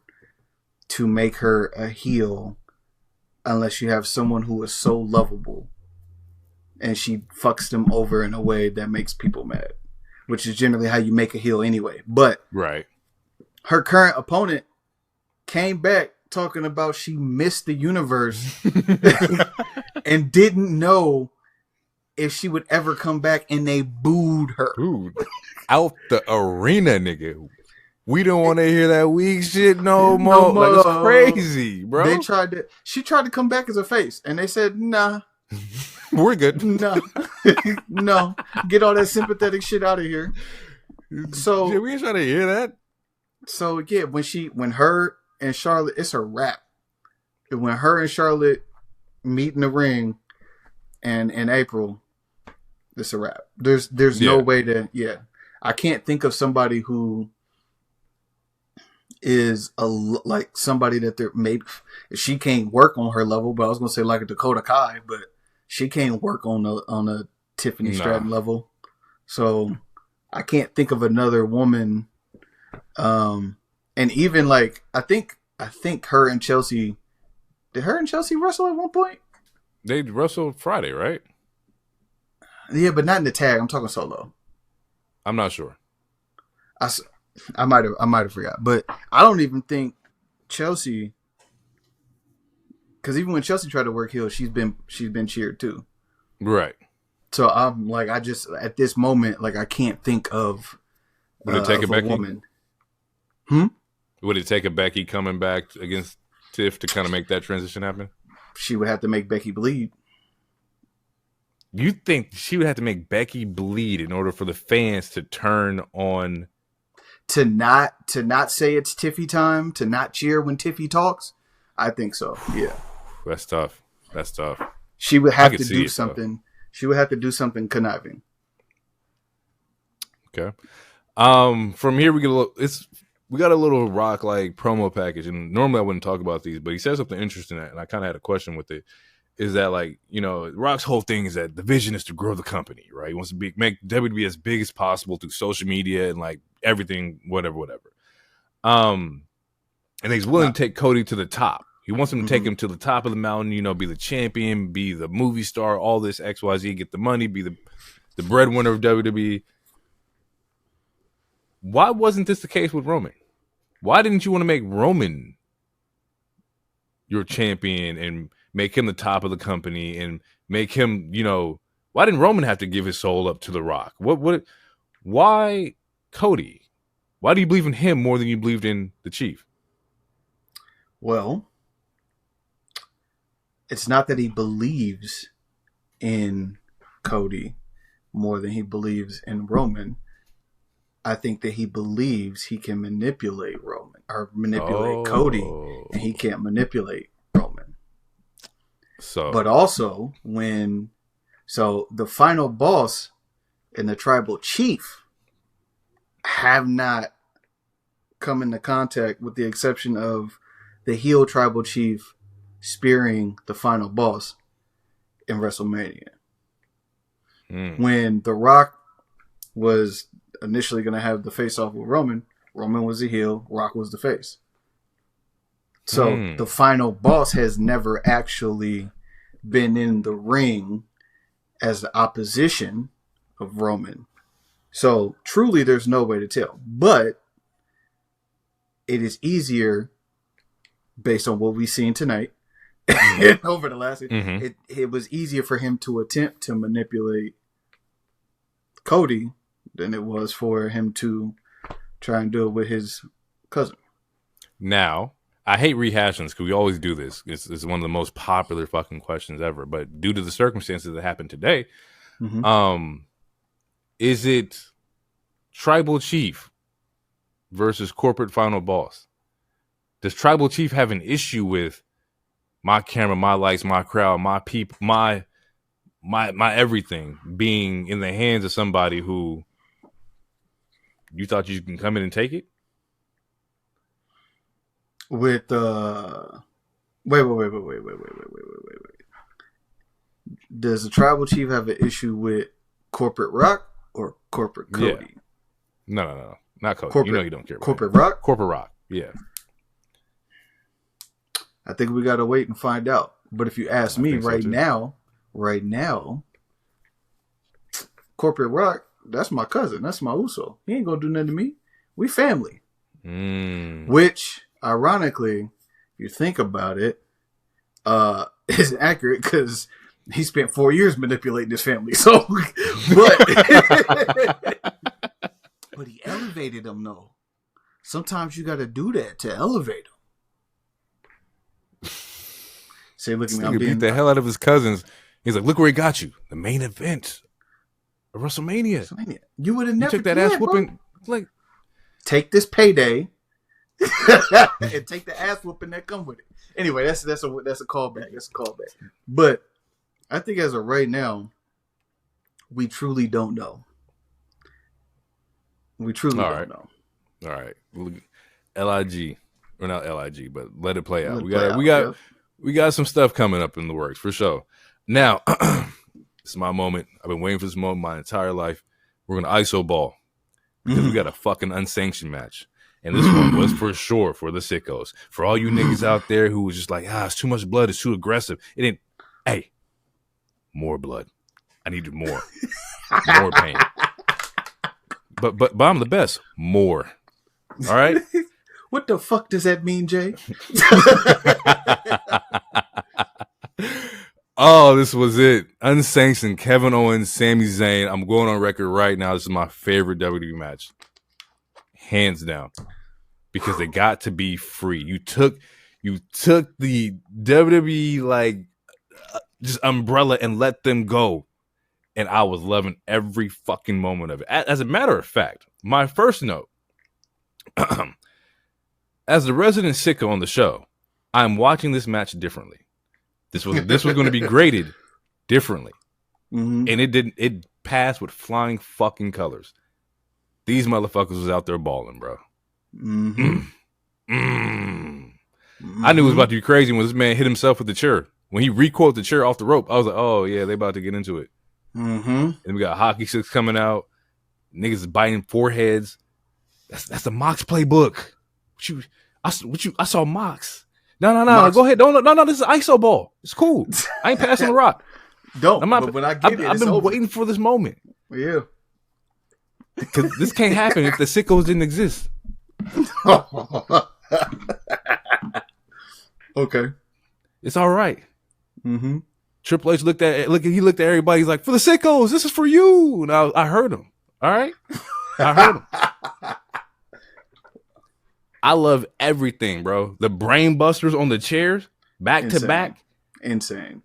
to make her a heel unless you have someone who is so lovable and she fucks them over in a way that makes people mad, which is generally how you make a heel anyway. But her current opponent came back talking about she missed the universe and didn't know if she would ever come back, and they booed her. Booed out the arena, nigga. We don't want to hear that weak shit no more. Like, it's crazy, bro. She tried to come back as a face, and they said, nah. We're good. No. No. Get all that sympathetic shit out of here. So we ain't trying to hear that. So yeah, when her and Charlotte, it's a wrap. When her and Charlotte meet in the ring and in April, it's a wrap. There's no way to I can't think of somebody who is like somebody that they're maybe she can't work on her level, but I was gonna say like a Dakota Kai, but she can't work on a Tiffany Stratton level. So I can't think of another woman. And even like I think her and Chelsea, did her and Chelsea wrestle at one point? They wrestled Friday, right? Yeah, but not in the tag. I'm talking solo. I'm not sure. I might have forgot, but I don't even think Chelsea, because even when Chelsea tried to work heel, she's been cheered too. Right. So I'm like, I just at this moment, like I can't think of. Would it take a Becky? Woman. Would it take a Becky coming back against Tiff to kind of make that transition happen? She would have to make Becky bleed. You think she would have to make Becky bleed in order for the fans to turn on? To not say it's Tiffy time, to not cheer when Tiffy talks? I think so, yeah. That's tough. She would have to do something. She would have to do something conniving. Okay. From here we got a little Rock like promo package, and normally I wouldn't talk about these, but he said something interesting, and I kind of had a question with it. Is that like, you know, Rock's whole thing is that the vision is to grow the company, right? He wants to make WWE as big as possible through social media and like everything, whatever. And he's willing to take Cody to the top. He wants him to take him to the top of the mountain, you know, be the champion, be the movie star, all this XYZ, get the money, be the breadwinner of WWE. Why wasn't this the case with Roman? Why didn't you want to make Roman your champion and make him the top of the company and make him, you know, why didn't Roman have to give his soul up to The Rock? Why Cody? Why do you believe in him more than you believed in the Chief? Well, it's not that he believes in Cody more than he believes in Roman. I think that he believes he can manipulate Roman or manipulate Cody, and he can't manipulate Roman. But also the final boss and the tribal chief have not come into contact, with the exception of the heel tribal chief spearing the final boss in WrestleMania. When The Rock was initially going to have the face off with Roman was the heel, Rock was the face. So the final boss has never actually been in the ring as the opposition of Roman. So truly there's no way to tell. But it is easier, based on what we've seen tonight, over the last it was easier for him to attempt to manipulate Cody than it was for him to try and do it with his cousin. Now, I hate rehashing this because we always do this. It's one of the most popular fucking questions ever. But due to the circumstances that happened today, is it Tribal Chief versus Corporate Final Boss? Does Tribal Chief have an issue with my camera, my lights, my crowd, my people, my everything being in the hands of somebody who you thought you can come in and take it? With wait. Does the Tribal Chief have an issue with Corporate Rock or Corporate Cody? Yeah. No, not Cody. You know you don't care about Corporate Rock. Corporate Rock. Yeah. I think we gotta wait and find out. But if you ask me right now, Corporate Rock, that's my cousin. That's my Uso. He ain't gonna do nothing to me. We family. Which, ironically, if you think about it, is accurate because he spent 4 years manipulating his family. So, but he elevated them though. Sometimes you got to do that to elevate them. Say, look at me. He beat the hell out of his cousins. He's like, look where he got you. The main event of WrestleMania. You would have never took that ass whooping. Like, take this payday and take the ass whooping that come with it. Anyway, that's a callback. That's a callback. But I think as of right now, we truly don't know. We truly don't know. All right. LIG, or not LIG, but let it play out. We got some stuff coming up in the works for sure. Now, it's my moment. I've been waiting for this moment my entire life. We're gonna ISO ball because we got a fucking unsanctioned match, and this one was for sure for the sickos. For all you niggas out there who was just like, it's too much blood, it's too aggressive. It didn't. Hey, more blood. I needed more pain. But I'm the best. More. All right. What the fuck does that mean, Jay? Oh, this was it. Unsanctioned Kevin Owens, Sami Zayn. I'm going on record right now. This is my favorite WWE match. Hands down. Because they got to be free. You took the WWE just umbrella and let them go. And I was loving every fucking moment of it. As a matter of fact, my first note, as the resident sicko on the show, I'm watching this match differently. This was going to be graded differently, and it passed with flying fucking colors. These motherfuckers was out there balling, bro. I knew it was about to be crazy when this man hit himself with the chair. When he recoiled the chair off the rope, I was like, oh yeah, they about to get into it. And we got hockey sticks coming out, niggas biting foreheads. That's the Mox playbook. I saw Mox. No. Mox. Go ahead. No. This is ISO ball. It's cool. I ain't passing the rock. But when I get I've been waiting for this moment. Yeah. Because this can't happen if the sickos didn't exist. Okay. It's all right. Triple H looked at everybody. He's like, for the sickos, this is for you. And I heard him. All right. I heard him. I love everything, bro. The brain busters on the chairs, back to back. Insane.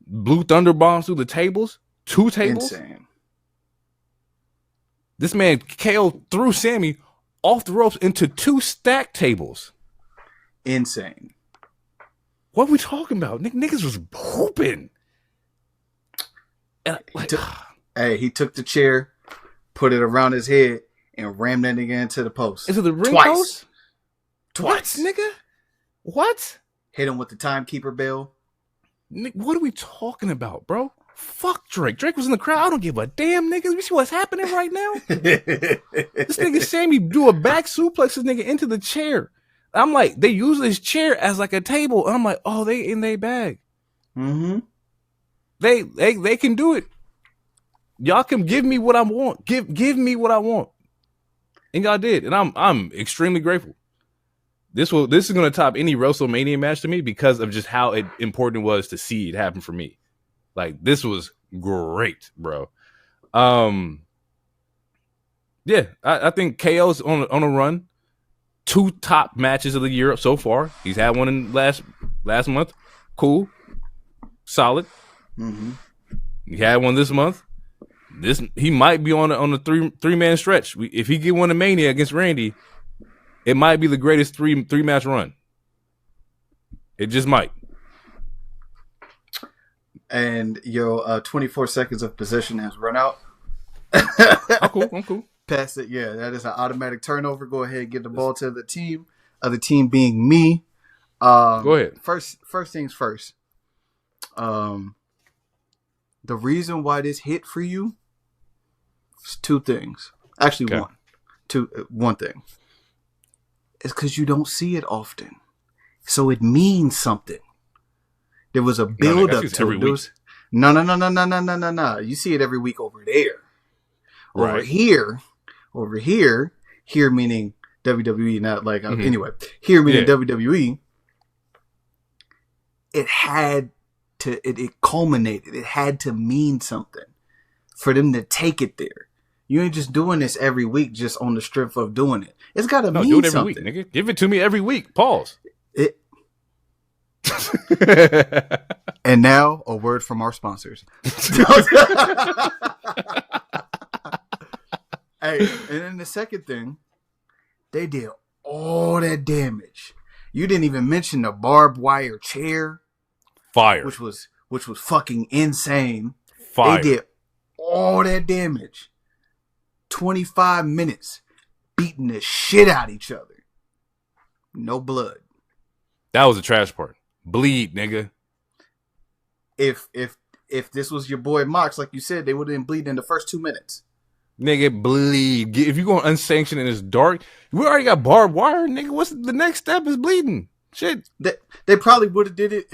Blue Thunder bombs through the tables. 2 tables. Insane. This man KO threw Sammy off the ropes into 2 stacked tables. Insane. What are we talking about? Niggas was hooping. He took the chair, put it around his head, and rammed that nigga into the post. Into the ring post? Twice, nigga? What? Hit him with the timekeeper bell. What are we talking about, bro? Fuck Drake. Drake was in the crowd. I don't give a damn, nigga. You see what's happening right now? This nigga Sammy do a back suplex this nigga into the chair. I'm like, they use this chair as like a table. And I'm like, oh, they in their bag. They can do it. Y'all can give me what I want. Give me what I want. And y'all did. And I'm extremely grateful. This is going to top any WrestleMania match to me because of just how important it was to see it happen for me. Like, this was great, bro. Yeah, I think KO's on a run. 2 top matches of the year so far. He's had one in last month. Cool. Solid. Mm-hmm. He had one this month. He might be on a three man stretch. If he get one in Mania against Randy, it might be the greatest three match run. It just might. And your 24 seconds of possession has run out. I'm cool. Pass it. Yeah, that is an automatic turnover. Go ahead and give the ball to the team. Other team being me. Go ahead. First things first. The reason why this hit for you is 2 things. Actually, one thing. It's because you don't see it often. So it means something. There was a build up to it. No. You see it every week over there. Right. Over here meaning WWE, not like anyway. Here meaning WWE. It culminated. It had to mean something for them to take it there. You ain't just doing this every week just on the strength of doing it. It's got to mean do it every something. week, nigga. Give it to me every week. Pause. And now a word from our sponsors. Hey, and then the second thing, they did all that damage. You didn't even mention the barbed wire chair. Fire. Which was fucking insane. Fire. They did all that damage. 25 minutes beating the shit out of each other. No blood. That was the trash part. Bleed, nigga. If this was your boy Mox, like you said, they would have been bleeding in the first 2 minutes. Nigga, bleed. If you going unsanctioned and it's dark, we already got barbed wire, nigga. What's the next step is bleeding. Shit. They probably would have did it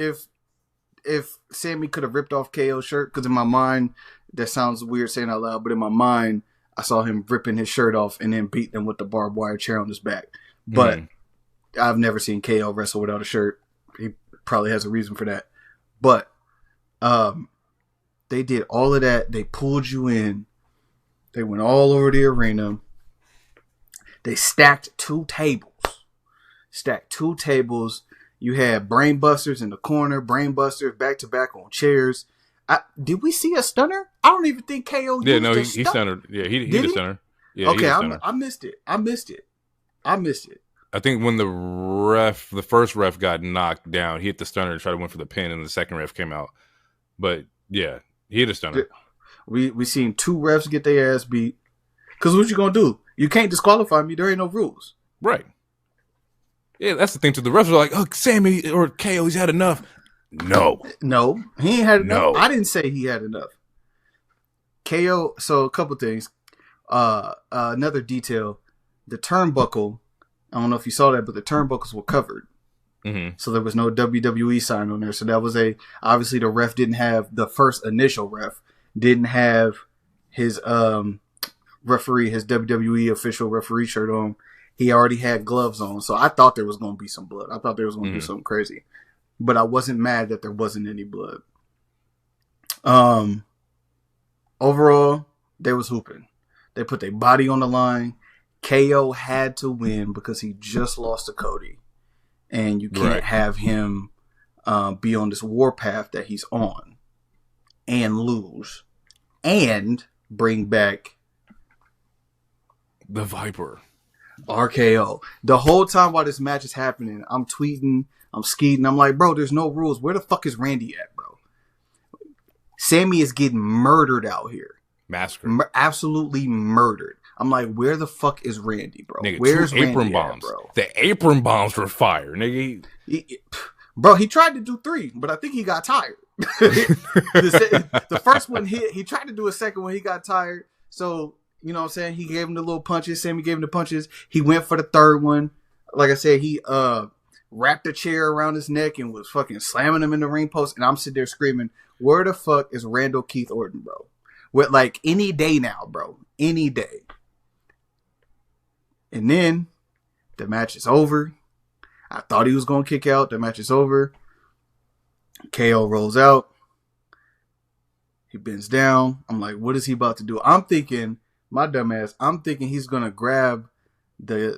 if Sammy could have ripped off KO's shirt, because in my mind, that sounds weird saying out loud, but in my mind, I saw him ripping his shirt off and then beating him with the barbed wire chair on his back. But I've never seen KO wrestle without a shirt. He probably has a reason for that. But they did all of that. They pulled you in. They went all over the arena. They stacked 2 tables. You had brain busters in the corner, brain busters back to back on chairs. Did we see a stunner? I don't even think KO. Yeah, no, he stunnered. Yeah, he did a stunner. Yeah, okay, I missed it. I missed it. I think when the first ref got knocked down, he hit the stunner and tried to win for the pin, and the second ref came out. But yeah, he hit a stunner. We seen 2 refs get their ass beat. Because what you gonna do? You can't disqualify me. There ain't no rules. Right. Yeah, that's the thing too. The refs are like, "Oh, Sammy or KO, he's had enough." No, he ain't had enough. No. I didn't say he had enough. KO. So a couple things. Another detail: the turnbuckle. I don't know if you saw that, but the turnbuckles were covered. Mm-hmm. So there was no WWE sign on there. So that was obviously the ref didn't have, the first initial ref didn't have his referee, his WWE official referee shirt on. He already had gloves on. So I thought there was going to be some blood. I thought there was going to be something crazy. But I wasn't mad that there wasn't any blood. Overall, they was hooping. They put their body on the line. KO had to win because he just lost to Cody. And you can't have him be on this warpath that he's on and lose and bring back the Viper. RKO. The whole time while this match is happening, I'm tweeting, I'm skeeting. I'm like, bro, there's no rules. Where the fuck is Randy at, bro? Sammy is getting murdered out here. Massacred. Absolutely murdered. I'm like, where the fuck is Randy, bro? Nigga, Where's 2 apron Randy bombs, at, bro? The apron bombs were fire, nigga. Bro, he tried to do 3, but I think he got tired. the first one hit. He tried to do a second one. He got tired. So, you know what I'm saying? He gave him the little punches. Sammy gave him the punches. He went for the third one. Like I said, he wrapped a chair around his neck and was fucking slamming him in the ring post. And I'm sitting there screaming, where the fuck is Randall Keith Orton, bro? With like any day now, bro. Any day. And then the match is over. I thought he was going to kick out. The match is over. KO rolls out. He bends down. I'm like, what is he about to do? I'm thinking, my dumb ass, I'm thinking he's going to grab the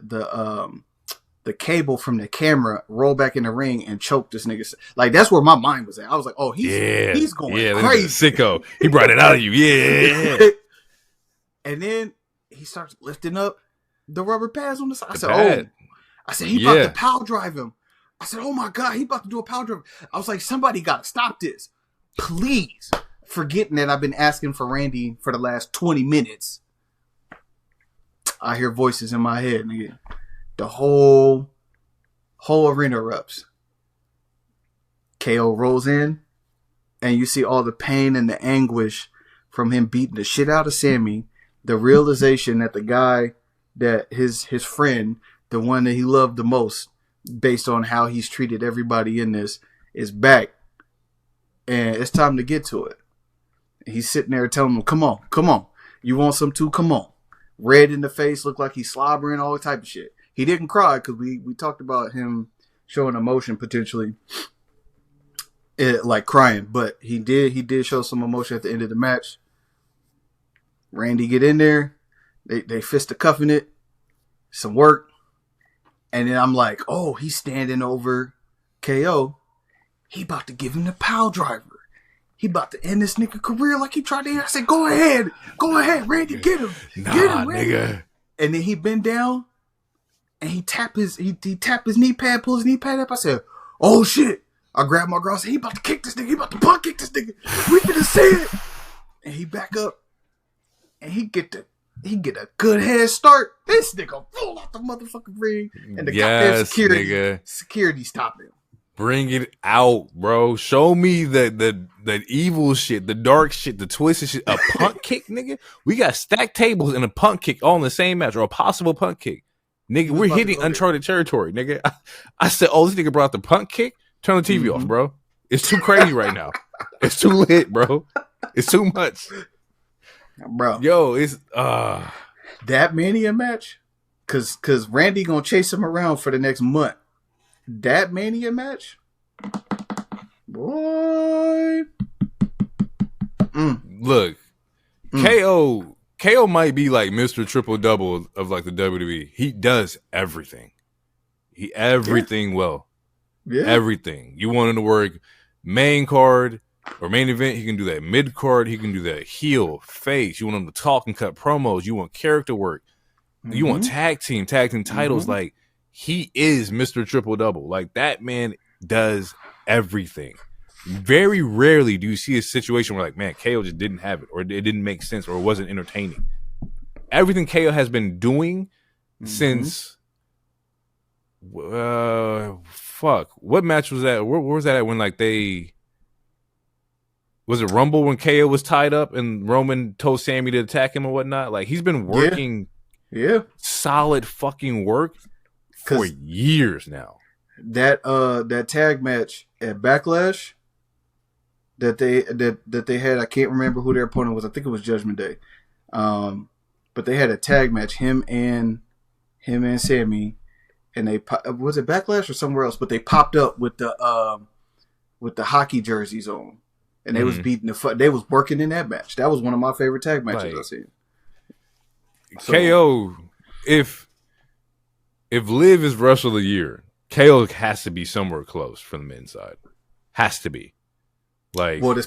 the cable from the camera, roll back in the ring, and choke this nigga. Like, that's where my mind was at. I was like, oh, he's going crazy. Sicko. He brought it out of you. Yeah. And then he starts lifting up the rubber pads on the side. I said, he about to power drive him. I said, oh my God, he about to do a power drive. I was like, somebody got to stop this. Please. Forgetting that I've been asking for Randy for the last 20 minutes. I hear voices in my head, nigga. The whole arena erupts. KO rolls in, and you see all the pain and the anguish from him beating the shit out of Sammy. The realization that the guy, that his friend, the one that he loved the most, based on how he's treated everybody in this, is back. And it's time to get to it. He's sitting there telling him, come on. You want some too? Come on. Red in the face, look like he's slobbering, all type of shit. He didn't cry because we talked about him showing emotion potentially, like crying. But he did show some emotion at the end of the match. Randy get in there. They fist the cuffing it. Some work. And then I'm like, oh, he's standing over KO. He about to give him the pile driver. He about to end this nigga career like he tried to end. I said, go ahead, Randy, get him. Get him, Randy. Nigga. And then he bend down and he tap his knee pad, pull his knee pad up. I said, oh shit. I grabbed my girl. I said, he about to kick this nigga. He about to punt kick this nigga. We finna see it. And he back up and he get a good head start. This nigga roll out the motherfucking ring and the goddamn security stop him. Bring it out, bro. Show me the evil shit, the dark shit, the twisted shit. A punt kick, nigga. We got stacked tables and a punt kick all in the same match, or a possible punt kick. Nigga, we're hitting uncharted territory, nigga. I said, oh, this nigga brought the punt kick? Turn the TV off, bro. It's too crazy right now. It's too lit, bro. It's too much. Bro. Yo, it's that Mania match, cause Randy gonna chase him around for the next month. That Mania match, boy. Look, KO might be like Mr. Triple Double of like the WWE. He does everything. Well. Yeah. Everything. You want him to work main card or main event, he can do that. Mid card, he can do that. Heel, face. You want him to talk and cut promos. You want character work. You want tag team titles. Like, he is Mr. Triple Double. Like, that man does everything. Very rarely do you see a situation where, like, man, KO just didn't have it, or it didn't make sense, or it wasn't entertaining. Everything KO has been doing since what match was that? Where was that at when, like, was it Rumble when KO was tied up and Roman told Sammy to attack him and whatnot? Like, he's been working solid fucking work for years now. That tag match at Backlash that they had, I can't remember who their opponent was. I think it was Judgment Day. But they had a tag match, him and Sammy, and they was it Backlash or somewhere else? But they popped up with the hockey jerseys on, and they was beating they was working in that match. That was one of my favorite tag matches I've seen. So, KO, if Liv is Wrestle of the Year, KO has to be somewhere close for the men's side. Has to be. Like, well,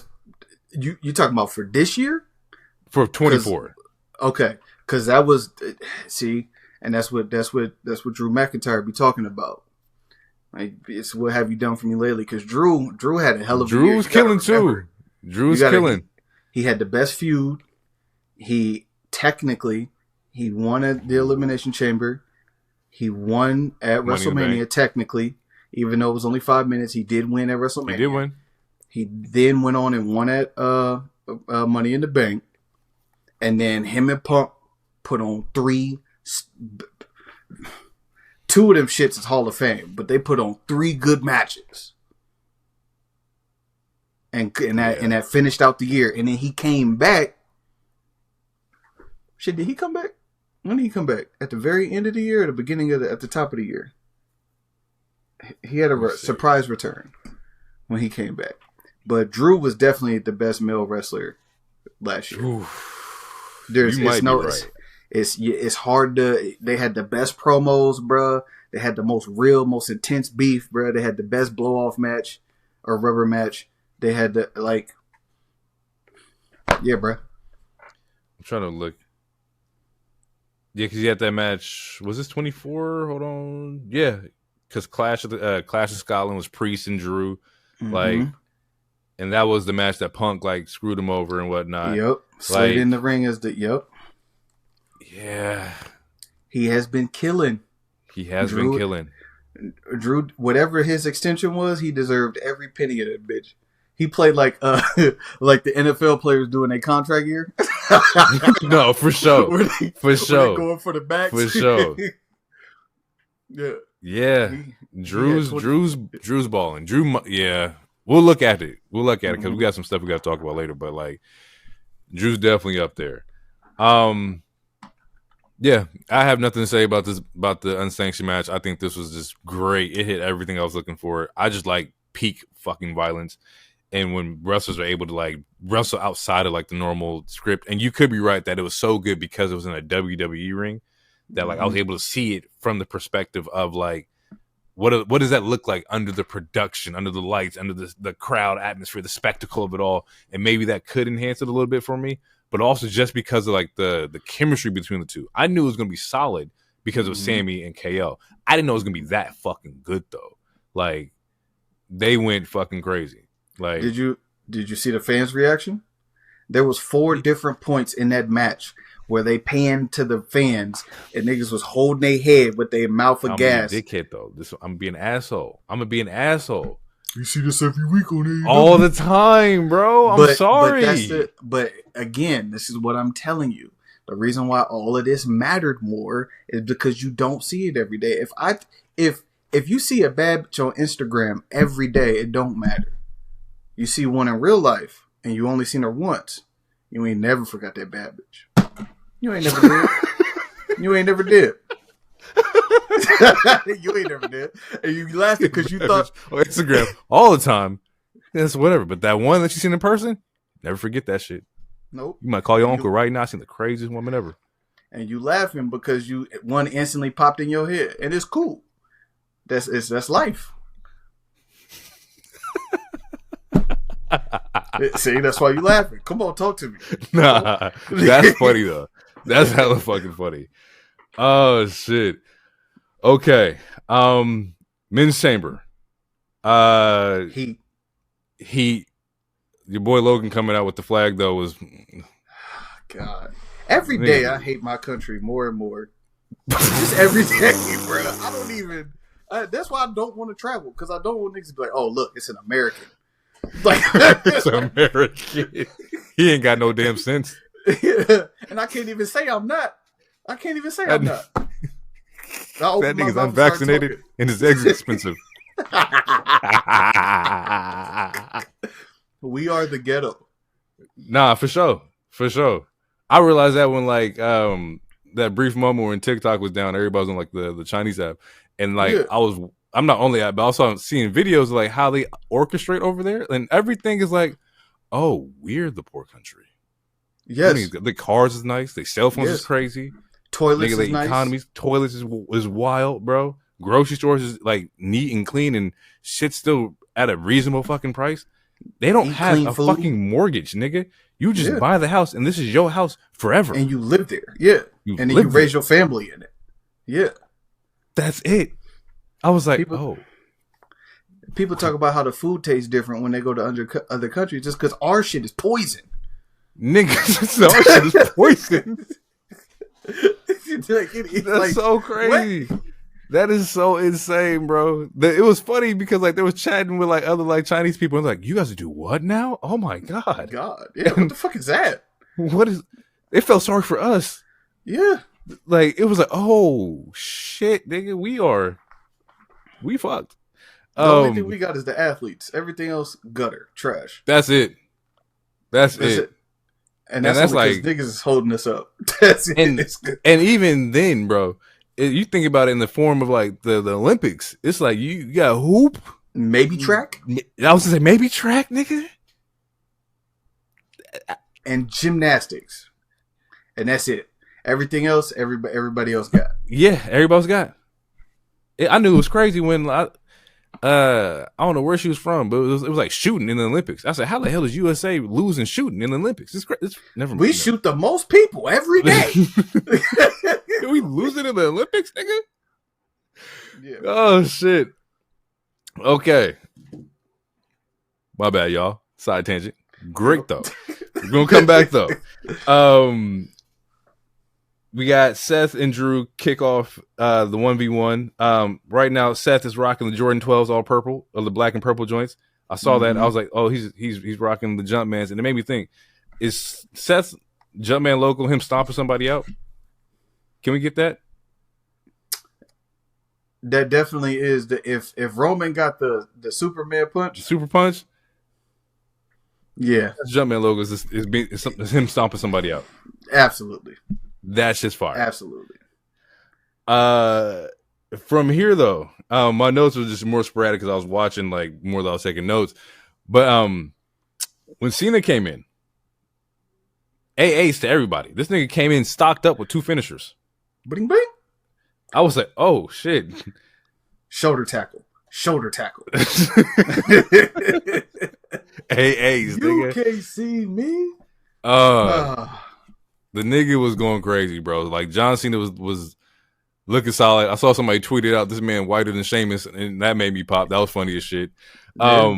you talking about for this year? For 24. Okay, because that was and that's what Drew McIntyre be talking about. Like, it's what have you done for me lately? Because Drew had a hell of a year. Drew's killing too. Drew's killing. He had the best feud. He won at the Elimination Chamber. He won at WrestleMania, technically. Even though it was only 5 minutes, he did win at WrestleMania. He did win. He then went on and won at Money in the Bank. And then him and Punk put on 3. 2 of them shits is Hall of Fame, but they put on 3 good matches. And that finished out the year. And then he came back. Shit, did he come back? When did he come back? At the very end of the year or the beginning of at the top of the year? He had a surprise return when he came back. But Drew was definitely the best male wrestler last year. Oof. It's hard to. They had the best promos, bruh. They had the most real, most intense beef, bro. They had the best blow off match or rubber match. They had the yeah, bro. I'm trying to look. Yeah, because you had that match. Was this 24? Hold on. Yeah, because Clash of Scotland was Priest and Drew, like, and that was the match that Punk like screwed him over and whatnot. Yep, slid in the ring as the Yeah, he has been killing. He has been killing. Drew, whatever his extension was, he deserved every penny of that bitch. He played like like the NFL players doing their contract year. No, for sure. For sure. Going for the backs. For sure. Yeah. Yeah. Drew's balling. Yeah. We'll look at it. Because we got some stuff we got to talk about later. But like, Drew's definitely up there. Yeah, I have nothing to say about the unsanctioned match. I think this was just great. It hit everything I was looking for. I just like peak fucking violence. And when wrestlers are able to like wrestle outside of like the normal script, and you could be right that it was so good because it was in a WWE ring that like I was able to see it from the perspective of like what does that look like under the production, under the lights, under the crowd atmosphere, the spectacle of it all, and maybe that could enhance it a little bit for me. But also just because of like the chemistry between the two, I knew it was gonna be solid because of Sammy and KO. I didn't know it was gonna be that fucking good though. Like they went fucking crazy. Like, did you see the fans' reaction? There was 4 different points in that match where they panned to the fans and niggas was holding their head with their mouth of gas. I'm a dickhead though. I'm being an asshole. I'm gonna be an asshole. You see this every week on AEW. All the time, bro. I'm sorry. But again, this is what I'm telling you. The reason why all of this mattered more is because you don't see it every day. If you see a bad bitch on Instagram every day, it don't matter. You see one in real life, and you only seen her once. You ain't never forgot that bad bitch. You ain't never did. You ain't never did. You ain't never did. And you laughing because you thought on Instagram all the time. That's whatever. But that one that you seen in person, never forget that shit. Nope. You might call your uncle right now. I seen the craziest woman ever. And you laughing because one instantly popped in your head, and it's cool. That's life. See, that's why you laughing. Come on, talk to me. Nah, that's funny though. That's hella fucking funny. Oh shit. Okay. Men's Chamber. He. Your boy Logan coming out with the flag though was. God. Every day I hate my country more and more. Just every day, bro. I don't even. That's why I don't want to travel because I don't want niggas to be like, "Oh, look, it's an American." Like it's American. He ain't got no damn sense. Yeah. And I can't even say I'm not. That nigga's unvaccinated and his eggs expensive. We are the ghetto. Nah, for sure. For sure. I realized that when like that brief moment when TikTok was down, everybody was on like the Chinese app. And like I'm not only at, but also seeing videos of like how they orchestrate over there, and everything is like, oh, we're the poor country. Yes, I mean, the cars is nice, the cell phones is crazy, toilets is nice, economies, toilets is wild, bro. Grocery stores is like neat and clean, and shit's still at a reasonable fucking price. They don't have a food. Fucking mortgage, nigga. You just buy the house, and this is your house forever, and you live there. Yeah, and then you raise your family in it. Yeah, that's it. I was like, people talk about how the food tastes different when they go to other countries just because our shit is poison. Niggas, our shit is poison. That's so crazy. What? That is so insane, bro. It was funny because like they was chatting with like other like Chinese people and like, you guys do what now? Oh my god. Yeah, what the fuck is that? What is? They felt sorry for us. Yeah. Like it was like, oh shit, nigga, we fucked. The only thing we got is the athletes. Everything else, gutter, trash. That's it. That's it. And that's like niggas is holding us up. That's it. And even then, bro, you think about it in the form of like the Olympics. It's like you got hoop, maybe track. I was gonna say maybe track, nigga, and gymnastics, and that's it. Everything else, everybody else got. Yeah, everybody's got. I knew it was crazy when I don't know where she was from, but it was like shooting in the Olympics. I said, how the hell is USA losing shooting in the Olympics? It's never. We shoot the most people every day. We losing in the Olympics, nigga? Yeah. Oh shit. Okay. My bad, y'all. Side tangent. Great though. We're gonna come back though. We got Seth and Drew kick off the 1v1. Right now, Seth is rocking the Jordan 12s all purple, or the black and purple joints. I saw that. I was like, oh, he's rocking the Jumpmans, and it made me think: is Seth's Jumpman logo him stomping somebody out? Can we get that? That definitely is if Roman got the Superman punch, super punch. Yeah, Jumpman logo is him stomping somebody out. Absolutely. That's just fire. Absolutely. From here though, my notes were just more sporadic because I was watching like more than I was taking notes. But when Cena came in, AAs to everybody. This nigga came in stocked up with 2 finishers. Bling bling. I was like, oh shit. Shoulder tackle. AAs, nigga. You can't see me. The nigga was going crazy, bro. Like John Cena was looking solid. I saw somebody tweeted out this man whiter than Sheamus, and that made me pop. That was funny as shit. Yeah.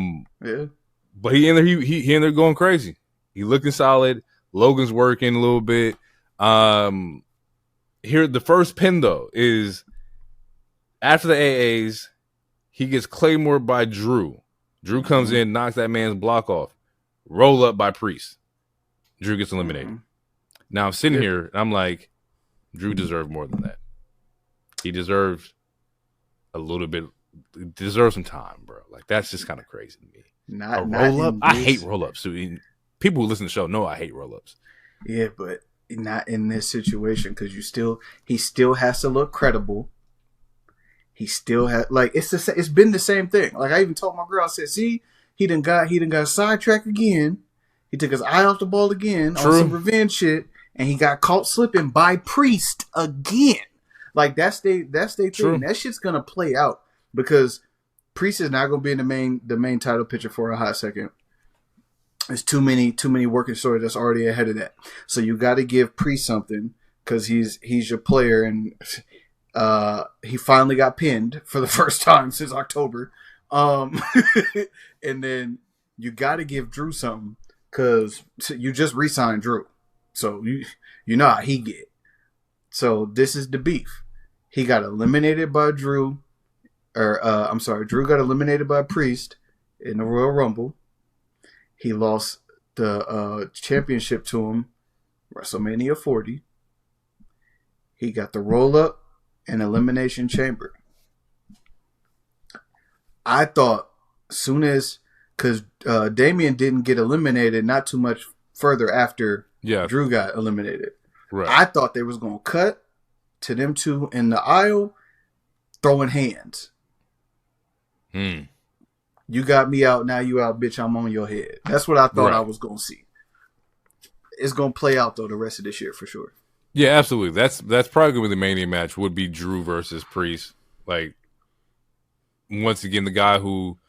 But he in there he in there going crazy. He looking solid. Logan's working a little bit. Here the first pin though is after the AAs, he gets Claymore by Drew. Drew comes in, knocks that man's block off. Roll up by Priest. Drew gets eliminated. Now I'm sitting here and I'm like, Drew deserved more than that. He deserved a little bit. Deserves some time, bro. Like that's just kind of crazy to me. Not roll up. I hate roll ups. So people who listen to the show know I hate roll ups. Yeah, but not in this situation because he still has to look credible. He still has it's been the same thing. Like I even told my girl, I said, see, he done got sidetracked again. He took his eye off the ball again on some revenge shit, and he got caught slipping by Priest again. Like that's their thing. That shit's gonna play out because Priest is not gonna be in the main title picture for a hot second. There's too many working stories that's already ahead of that. So you got to give Priest something because he's your player, and he finally got pinned for the first time since October. And then you got to give Drew something because you just re-signed Drew, so you know how he get. So this is the beef. He got eliminated by Drew, Drew got eliminated by Priest in the Royal Rumble. He lost the championship to him, WrestleMania 40. He got the roll-up and Elimination Chamber. I thought soon as, because Damian didn't get eliminated not too much further after Drew got eliminated. Right. I thought they was going to cut to them two in the aisle throwing hands. You got me out, now you out, bitch, I'm on your head. That's what I thought I was going to see. It's going to play out, though, the rest of this year, for sure. Yeah, absolutely. That's probably going to be the Mania match, would be Drew versus Priest. Like, once again, the guy who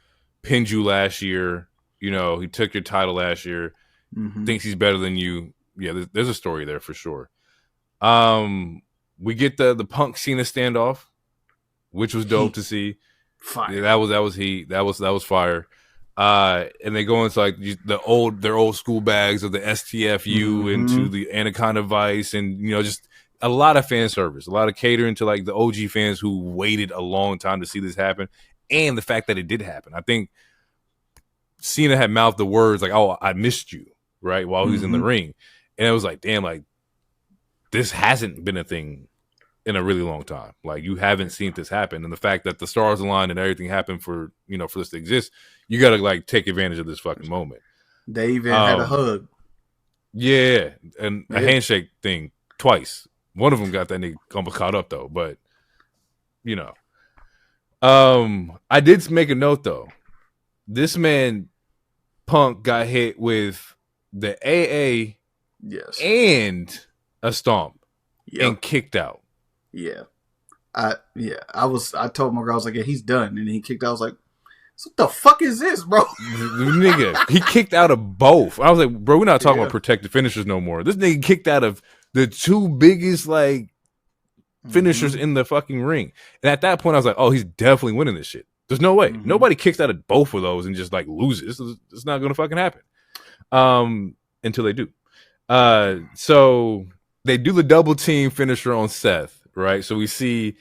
pinned you last year, you know, he took your title last year, thinks he's better than you. Yeah, there's a story there for sure. We get the Punk Cena standoff, which was dope to see. Fire. Yeah, that was heat. That was fire. And they go into like their old school bags of the STFU into the Anaconda Vice, and you know, just a lot of fan service, a lot of catering to like the OG fans who waited a long time to see this happen, and the fact that it did happen. I think Cena had mouthed the words like, "Oh, I missed you," right, while he was in the ring, and it was like, damn, like this hasn't been a thing in a really long time. Like you haven't seen this happen, and the fact that the stars aligned and everything happened for this to exist, you got to like take advantage of this fucking moment. They even had a hug, and a handshake thing twice. One of them got that nigga almost caught up though, but I did make a note though. This man Punk got hit with the AA, and a stomp, and kicked out. Yeah, I told my girl, I was like, yeah, he's done. And he kicked out. I was like, so what the fuck is this, bro? The nigga, he kicked out of both. I was like, bro, we're not talking about protected finishers no more. This nigga kicked out of the two biggest like finishers in the fucking ring. And at that point, I was like, oh, he's definitely winning this shit. There's no way. Nobody kicks out of both of those and just like loses. It's not gonna fucking happen. Until they do. So they do the double team finisher on Seth, right? So we see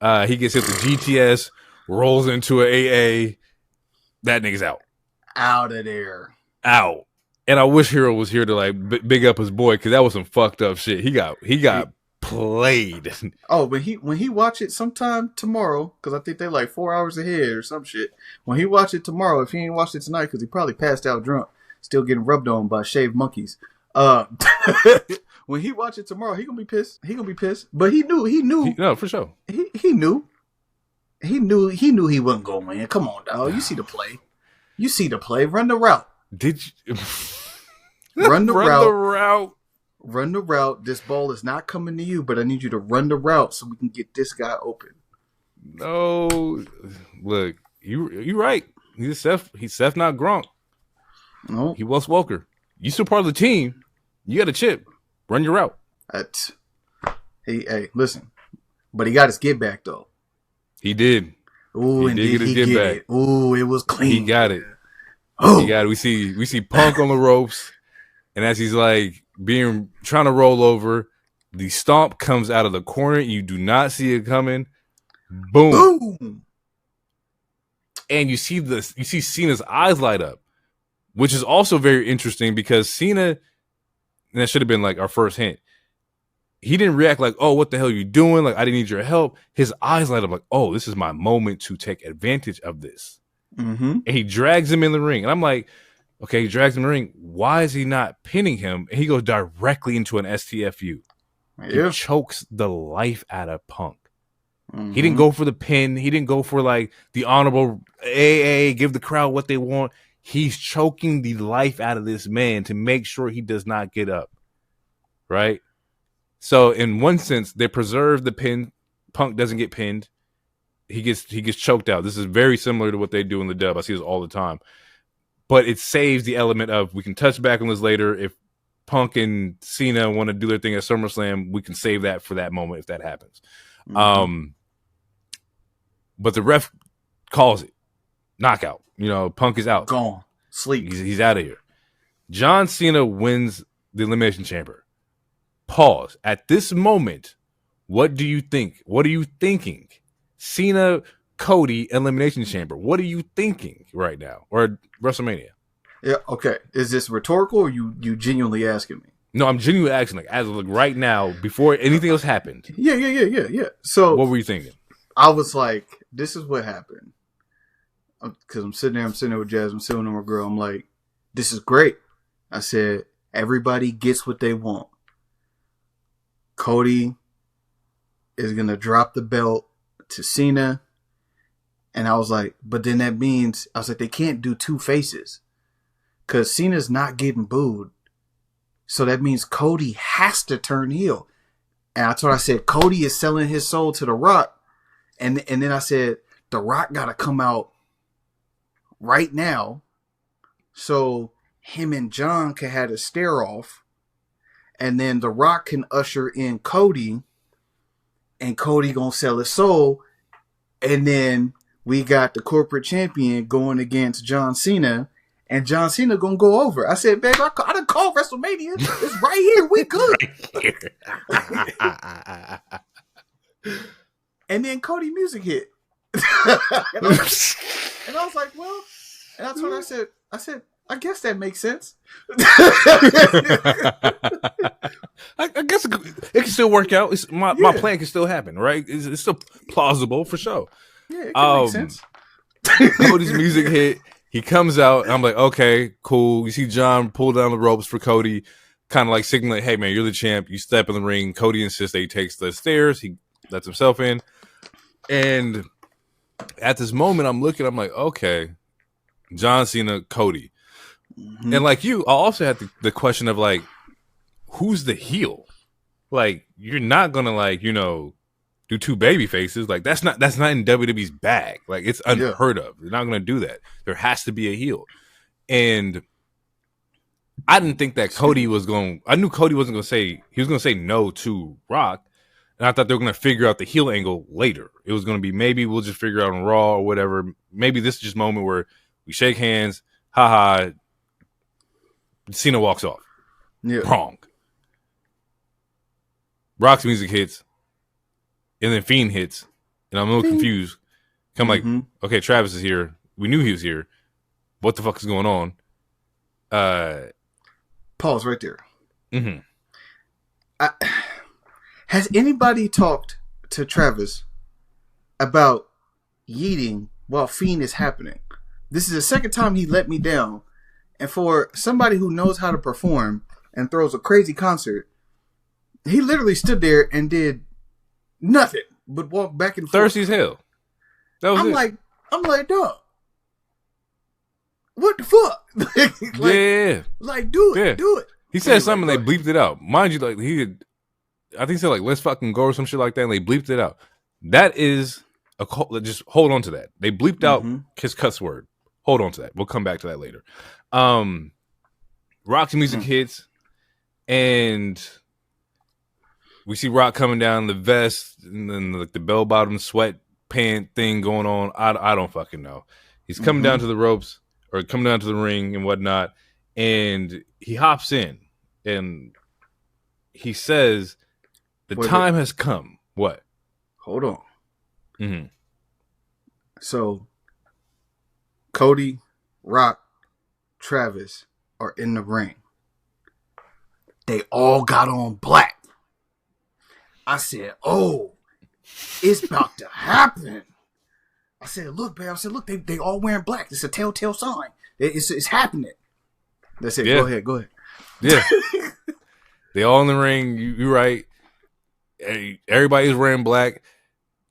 he gets hit with GTS, rolls into an AA. That nigga's out. Out of there. Out. And I wish Hero was here to like big up his boy, because that was some fucked up shit. He got played. Oh, when he watch it sometime tomorrow, because I think they're like 4 hours ahead or some shit. When he watch it tomorrow, if he ain't watched it tonight, because he probably passed out drunk, still getting rubbed on by shaved monkeys. When he watch it tomorrow, he gonna be pissed. But he knew. No, for sure. He knew. He knew he wasn't going to win. Come on, dog. You see the play. Run the route. Did you run the route? Run the route. This ball is not coming to you, but I need you to run the route so we can get this guy open. No, look, you right. He's Seth not Gronk. No, he Wes Welker. You still part of the team. You got a chip. Run your route. Hey, listen. But he got his get back though. He did. Ooh, and did he get back? Ooh, it was clean. He got it. Oh. He got it. We see Punk on the ropes, and as he's like trying to roll over, the stomp comes out of the corner. You do not see it coming. Boom. And you see Cena's eyes light up, which is also very interesting because Cena, and that should have been like our first hint. He didn't react like, oh, what the hell are you doing? Like, I didn't need your help. His eyes light up like, oh, this is my moment to take advantage of this. And he drags him in the ring. And I'm like, okay, he drags him in the ring. Why is he not pinning him? And he goes directly into an STFU. Yeah. He chokes the life out of Punk. He didn't go for the pin. He didn't go for like the honorable AA, give the crowd what they want. He's choking the life out of this man to make sure he does not get up. Right? So in one sense, they preserve the pin. Punk doesn't get pinned. He gets choked out. This is very similar to what they do in the dub. I see this all the time. But it saves the element of, we can touch back on this later. If Punk and Cena want to do their thing at SummerSlam, we can save that for that moment if that happens. But the ref calls it. Knockout. Punk is out. Gone. Sleep. He's out of here. John Cena wins the Elimination Chamber. Pause. At this moment, what do you think? What are you thinking? Cena, Cody, Elimination Chamber. What are you thinking right now? Or WrestleMania? Yeah, okay. Is this rhetorical or you genuinely asking me? No, I'm genuinely asking, like, as of like right now, before anything else happened. Yeah. So what were you thinking? I was like, this is what happened. Because I'm sitting there with Jazz, I'm sitting with my girl. I'm like, this is great. I said, everybody gets what they want. Cody is going to drop the belt to Cena. And I was like, but then that means, I was like, they can't do two faces. Because Cena's not getting booed. So that means Cody has to turn heel. And that's what I said. Cody is selling his soul to The Rock. And then I said, The Rock got to come out right now. So him and John can have a stare off. And then The Rock can usher in Cody. And Cody gonna sell his soul. And then we got the corporate champion going against John Cena. And John Cena gonna go over. I said, babe, I done called WrestleMania. It's right here. We good. Right here. And then Cody music hit. and I was like, well, and that's what I said. I guess that makes sense. I guess it can still work out. My plan can still happen, right? It's still plausible for sure. Yeah, it can make sense. Cody's music hit. He comes out, and I'm like, okay, cool. You see John pull down the ropes for Cody, kind of like signaling, hey, man, you're the champ. You step in the ring. Cody insists that he takes the stairs. He lets himself in. And at this moment, I'm like, okay, John Cena, Cody. And like you, I also had the question of like, who's the heel? Like, you're not going to like, do two baby faces. Like that's not in WWE's bag. Like it's unheard of. They're not gonna do that. There has to be a heel. And I didn't think that Cody was going. I knew Cody wasn't going to say he was going to say no to Rock, and I thought they were going to figure out the heel angle later. It was going to be maybe we'll just figure out on Raw or whatever. Maybe this is just a moment where we shake hands, haha. Cena walks off. Yeah. Wrong. Rock's music hits, and then Fiend hits, and I'm a little confused. I'm like, okay, Travis is here. We knew he was here. What the fuck is going on? Pause right there. Has anybody talked to Travis about yeeting while Fiend is happening? This is the second time he let me down. And for somebody who knows how to perform and throws a crazy concert, he literally stood there and did nothing but walk back and forth. Thirsty as hell. That was I'm like, dog. What the fuck? Do it. He said something and they bleeped it out. Mind you, like I think he said like let's fucking go or some shit like that, and they bleeped it out. That is just hold on to that. They bleeped out his cuss word. Hold on to that. We'll come back to that later. Rock's music hits, and we see Rock coming down the vest and then like the bell bottom sweat pant thing going on. I don't fucking know. He's coming down to the ropes or coming down to the ring and whatnot, and he hops in and he says, "The time has come." What? Hold on. So, Cody, Rock, Travis are in the ring. They all got on black. I said, "Oh, it's about to happen." I said, "Look, babe." I said, "Look, they all wearing black. It's a telltale sign. It's happening." That's it. Yeah. Go ahead. Yeah. They all in the ring. You're right. Everybody's wearing black.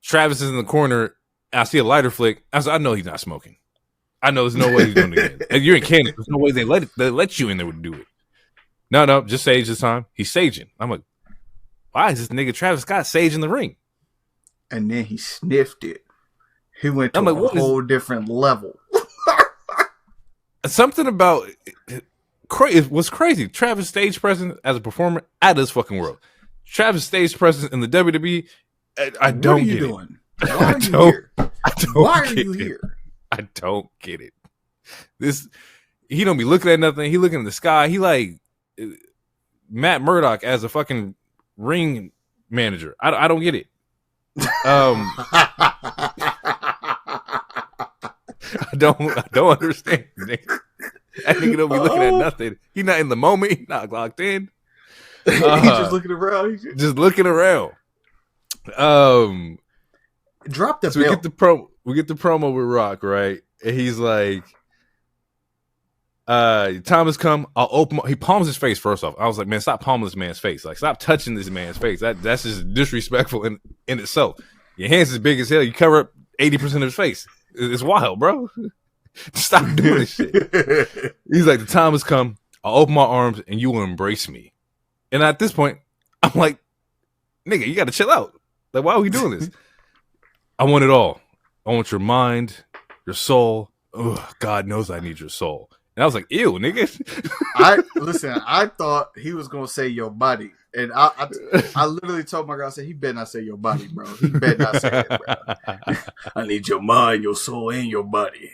Travis is in the corner. I see a lighter flick. I said, I know he's not smoking. I know there's no way he's doing it again. And you're in Canada. There's no way they let you in there to do it. No, just sage this time. He's saging. I'm like, why is this nigga Travis Scott sage in the ring? And then he sniffed it. He went to a whole different level. Something about it was crazy. Travis stage presence as a performer out of this fucking world. Travis stage presence in the WWE. I don't get it. What are you doing? Why are you here? I don't get it. He don't be looking at nothing. He looking in the sky. He like Matt Murdock as a fucking ring manager. I don't get it. I don't understand. That nigga don't be looking at nothing. He not in the moment. He not locked in. He's just looking around. Just looking around. Drop the so belt. We get the promo with Rock, right? And he's like, time has come. I'll open. He palms his face first off. I was like, man, stop palming this man's face. Like, stop touching this man's face. That's just disrespectful in itself. Your hands is big as hell. You cover up 80% of his face. It's wild, bro. Stop doing this shit. He's like, the time has come. I'll open my arms and you will embrace me. And at this point, I'm like, nigga, you got to chill out. Like, why are we doing this? I want it all. I want your mind, your soul. Ugh, God knows I need your soul. And I was like, ew, nigga. I thought he was gonna say your body, and I literally told my girl, I said, he better not say your body, bro. He better not say it, bro. I need your mind, your soul, and your body,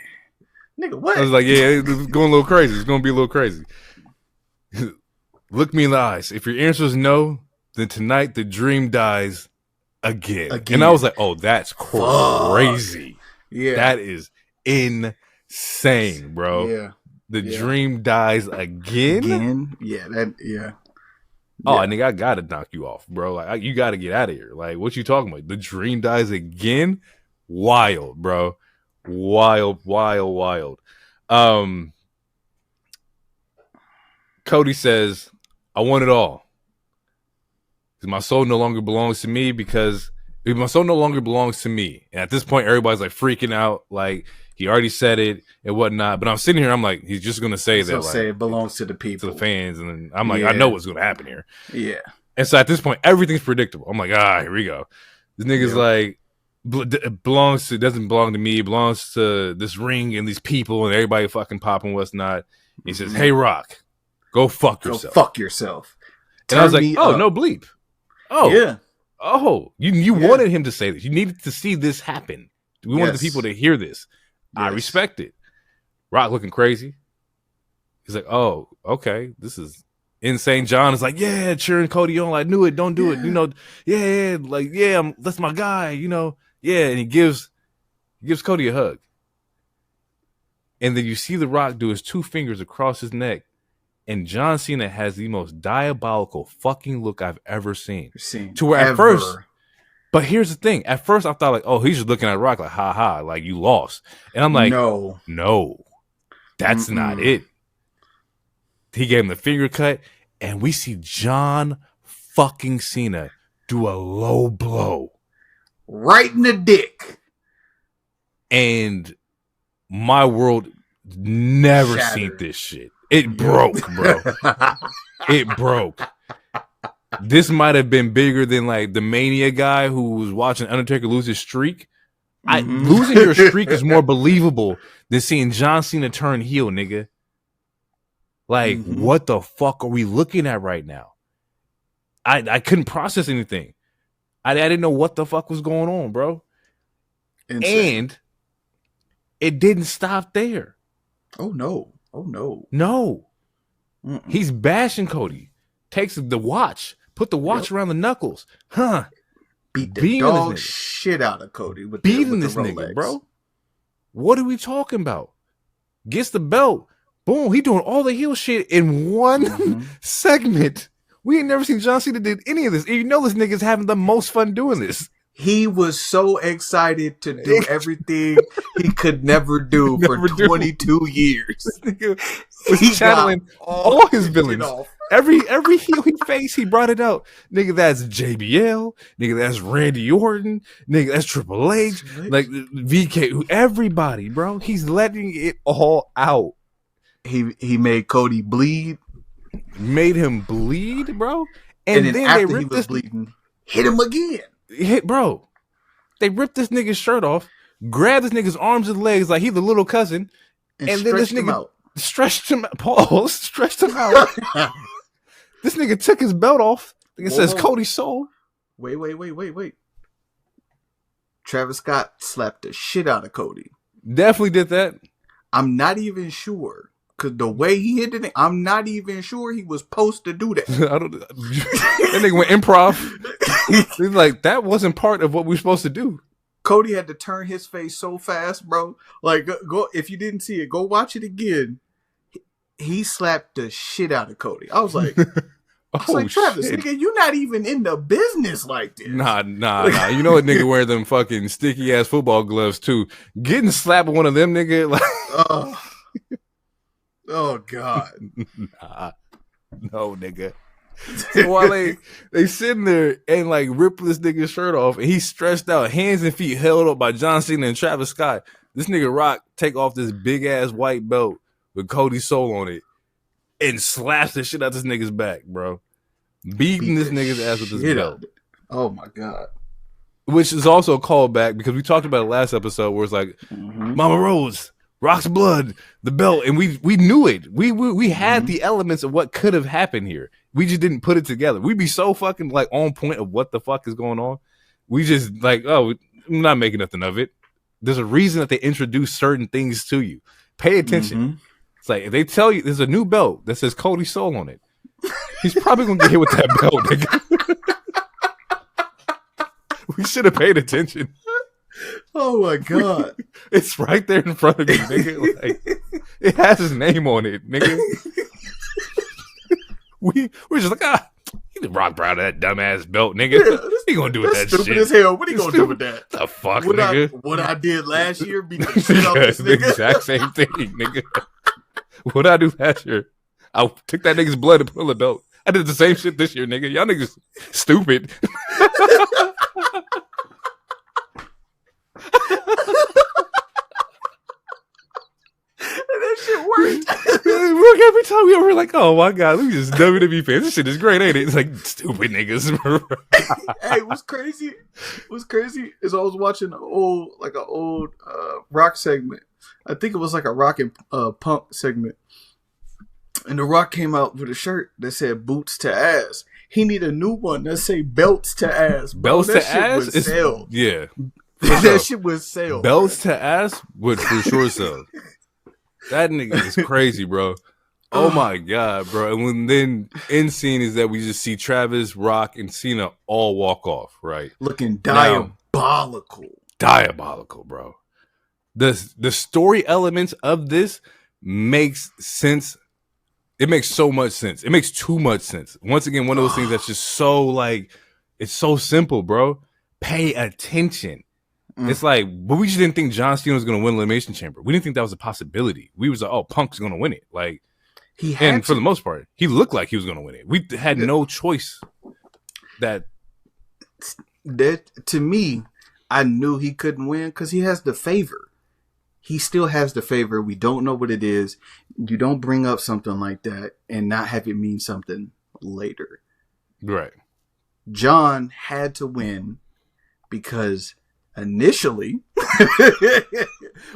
nigga. What? I was like, yeah, it's going a little crazy. It's gonna be a little crazy. Look me in the eyes. If your answer is no, then tonight the dream dies again. And I was like, oh, that's crazy. Yeah, that is insane, bro. Yeah. The dream dies again? Yeah, Oh, nigga, I gotta knock you off, bro. Like, you gotta get out of here. Like, what you talking about? The dream dies again? Wild, bro. Wild. Cody says, I want it all. Because my soul no longer belongs to me my soul no longer belongs to me. And at this point, everybody's like freaking out. Like, he already said it and whatnot. But I'm sitting here, I'm like, he's just going to say that. Like, say it belongs to the people. To the fans. And then I'm like, I know what's going to happen here. Yeah. And so at this point, everything's predictable. I'm like, here we go. This nigga's like doesn't belong to me. It belongs to this ring and these people and everybody fucking popping what's not. He says, "Hey, Rock, go fuck yourself. Go fuck yourself." And I was like, "Oh, no bleep. Oh, yeah. Oh, you wanted him to say this. You needed to see this happen. We wanted the people to hear this. Yes. I respect it." Rock looking crazy. He's like, "Oh, okay, this is insane." John is like, "Yeah, cheering Cody on. I knew it. Don't do it. You know, that's my guy. You know, yeah." And he gives Cody a hug. And then you see The Rock do his 2 fingers across his neck. And John Cena has the most diabolical fucking look I've ever seen. To where at first, but here's the thing. At first, I thought like, oh, he's just looking at Rock like, ha ha, like you lost. And I'm like, no, that's not it. He gave him the finger cut, and we see John fucking Cena do a low blow. Right in the dick. And my world never seen this shit. It broke, bro. It broke. This might have been bigger than like the Mania guy who was watching Undertaker lose his streak. Losing your streak is more believable than seeing John Cena turn heel, nigga. Like, what the fuck are we looking at right now? I couldn't process anything. I didn't know what the fuck was going on, bro. Insane. And it didn't stop there. Oh no. No. He's bashing Cody. Takes the watch. Put the watch around the knuckles. Beat the dog shit out of Cody. With beating this nigga, bro. What are we talking about? Gets the belt. Boom. He doing all the heel shit in one segment. We ain't never seen John Cena did any of this. You know this nigga's having the most fun doing this. He was so excited to do everything he could never do for 22 years. He's channeling all his villains. Every heel he faced, he brought it out. Nigga, that's JBL. Nigga, that's Randy Orton. Nigga, that's Triple H. Like VK, everybody, bro. He's letting it all out. He made Cody bleed. Made him bleed, bro. And then after he was bleeding, hit him again. Bro, they ripped this nigga's shirt off, grabbed this nigga's arms and legs like he's the little cousin, and then this nigga stretched him out. This nigga took his belt off. It says Cody Soul. Wait. Travis Scott slapped the shit out of Cody. Definitely did that. I'm not even sure. Because the way he hit it, I'm not even sure he was supposed to do that. That nigga went improv. He's like, that wasn't part of what we were supposed to do. Cody had to turn his face so fast, bro. Like, go if you didn't see it, go watch it again. He slapped the shit out of Cody. I was like, Travis, nigga, you not even in the business like this. Nah. You know what nigga wear them fucking sticky ass football gloves too. Getting slapped with one of them, nigga. Like, oh God. Nah. No, nigga. So while they sitting there and like ripping this nigga's shirt off and he's stretched out, hands and feet held up by John Cena and Travis Scott, this nigga Rock take off this big ass white belt with Cody's soul on it and slaps the shit out this nigga's back, bro. Beating this nigga's ass with this belt. Oh my God. Which is also a callback because we talked about it last episode where it's like Mama Rose, Rock's blood, the belt, and we knew it. We had the elements of what could have happened here. We just didn't put it together. We'd be so fucking like on point of what the fuck is going on. We just like, oh, I'm not making nothing of it. There's a reason that they introduce certain things to you. Pay attention. It's like if they tell you there's a new belt that says Cody Soul on it, he's probably gonna get hit with that belt, nigga. We should have paid attention. Oh my God. It's right there in front of you, nigga. Like, it has his name on it, nigga. We're just like, he did Rock Brown that dumbass belt, nigga. Yeah, he gonna do with that stupid shit. As hell. What he gonna do with that? The fuck, nigga? What I did last year beat the shit out of this nigga. The exact same thing, nigga. What I do last year? I took that nigga's blood and put on the belt. I did the same shit this year, nigga. Y'all niggas stupid. And That shit worked. Look, every time we were like, oh my god, look at this WWE fans. This shit is great, ain't it? It's like stupid niggas. Hey, what's crazy? What's crazy is I was watching an old Rock segment. I think it was like a Rock and Punk segment. And The Rock came out with a shirt that said boots to ass. He need a new one that say belts to ass. Bro. Belts to ass? Yeah. That shit was sale. Belts to ass would for sure sell. That nigga is crazy, bro. Oh my god, bro. And then end scene is that we just see Travis, Rock, and Cena all walk off, right? Looking diabolical. Diabolical, bro. The story elements of this makes sense. It makes so much sense. It makes too much sense. Once again, one of those things that's just so like, it's so simple, bro. Pay attention. It's like, but we just didn't think John Cena was going to win Elimination Chamber. We didn't think that was a possibility. We was like, oh, Punk's going to win it. Like, for the most part, he looked like he was going to win it. We had no choice. That to me, I knew he couldn't win because he has the favor. He still has the favor. We don't know what it is. You don't bring up something like that and not have it mean something later. Right. John had to win because initially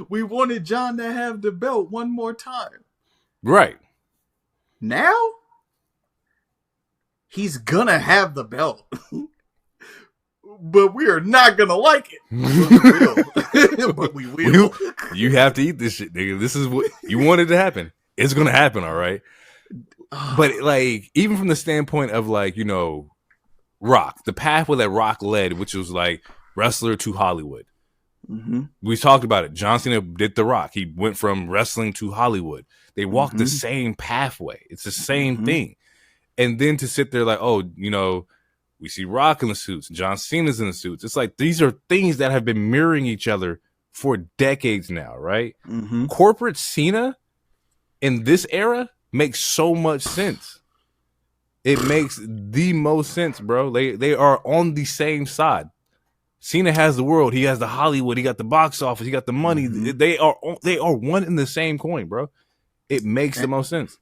we wanted John to have the belt one more time. Right. Now he's gonna have the belt. But we are not gonna like it. But we will. You have to eat this shit, nigga. This is what you wanted to happen. It's gonna happen, all right. But like, even from the standpoint of like, you know, Rock, the pathway that Rock led, which was like wrestler to Hollywood. Mm-hmm. We talked about it. John Cena did The Rock. He went from wrestling to Hollywood. They walked the same pathway. It's the same thing. And then to sit there like, oh, you know, we see Rock in the suits, John Cena's in the suits. It's like these are things that have been mirroring each other for decades now, right? Mm-hmm. Corporate Cena in this era makes so much sense. It makes the most sense, bro. They are on the same side. Cena has the world. He has the Hollywood. He got the box office. He got the money. Mm-hmm. They are one in the same coin, bro. It makes the most sense.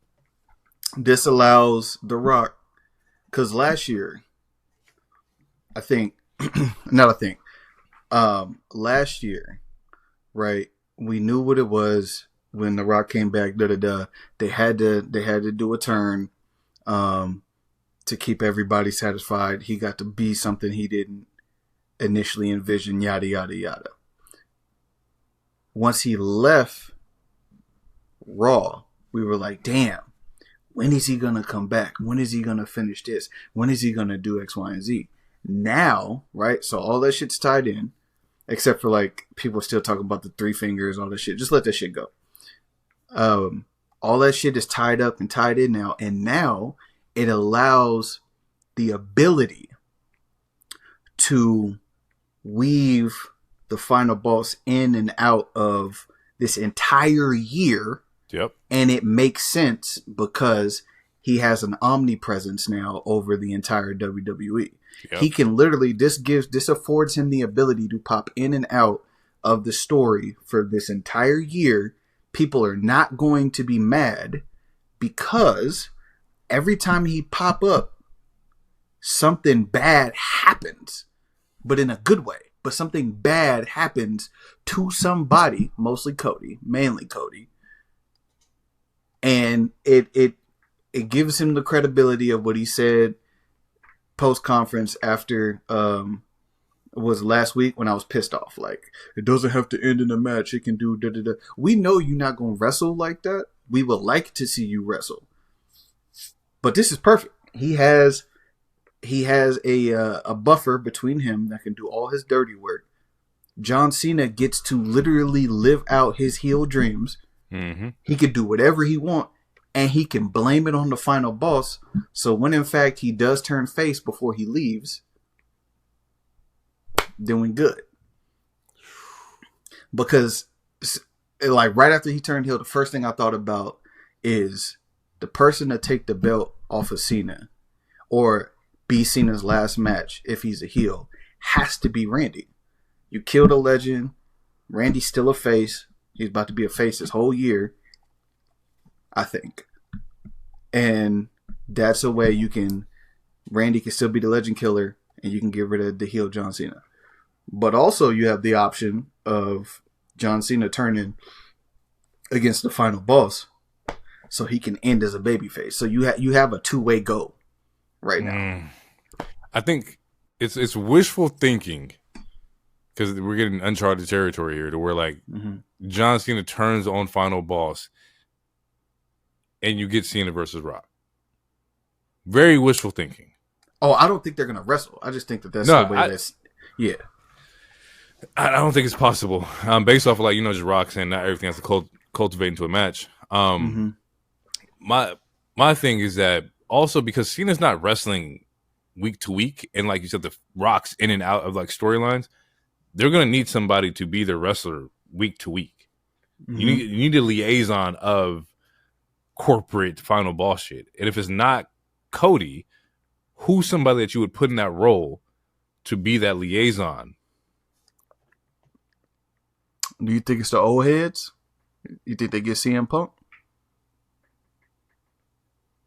This allows The Rock, because last year, last year, right? We knew what it was when The Rock came back. They had to do a turn, to keep everybody satisfied. He got to be something he didn't initially envision. Yada yada yada. Once he left Raw, we were like, damn. When is he gonna come back? When is he gonna finish this? When is he gonna do X, Y, and Z? Now, right? So all that shit's tied in, except for like people still talking about the 3 fingers, all that shit. Just let that shit go. All that shit is tied up and tied in now, and now it allows the ability to weave the final boss in and out of this entire year. Yep. And it makes sense because he has an omnipresence now over the entire WWE. Yep. He can literally, this affords him the ability to pop in and out of the story for this entire year. People are not going to be mad because every time he pop up, something bad happens, but in a good way. But something bad happens to somebody, mostly Cody, mainly Cody. And it gives him the credibility of what he said post-conference after was last week when I was pissed off. Like, it doesn't have to end in a match. It can do da-da-da. We know you're not going to wrestle like that. We would like to see you wrestle. But this is perfect. He has a buffer between him that can do all his dirty work. John Cena gets to literally live out his heel dreams. Mm-hmm. He could do whatever he wants, and he can blame it on the final boss. So when in fact he does turn face before he leaves, doing good. Because like right after he turned heel, the first thing I thought about is the person to take the belt off of Cena or be Cena's last match if he's a heel has to be Randy. You killed a legend. Randy's still a face. He's about to be a face this whole year. I think. And that's a way Randy can still be the legend killer and you can get rid of the heel John Cena. But also you have the option of John Cena turning against the final boss so he can end as a babyface. So you have a two-way go right now. I think it's wishful thinking because we're getting uncharted territory here to where like John Cena turns on final boss and you get Cena versus Rock. Very wishful thinking. Oh, I don't think they're going to wrestle. I just think that's the way that's... Yeah. I don't think it's possible. Based off of like, just Rock saying not everything has to cultivate into a match. My thing is that also because Cena's not wrestling week to week, and like you said, the Rock's in and out of like storylines, they're gonna need somebody to be their wrestler week to week. You need a liaison of corporate final boss shit. And if it's not Cody, who's somebody that you would put in that role to be that liaison? Do you think it's the old heads? You think they get CM Punk?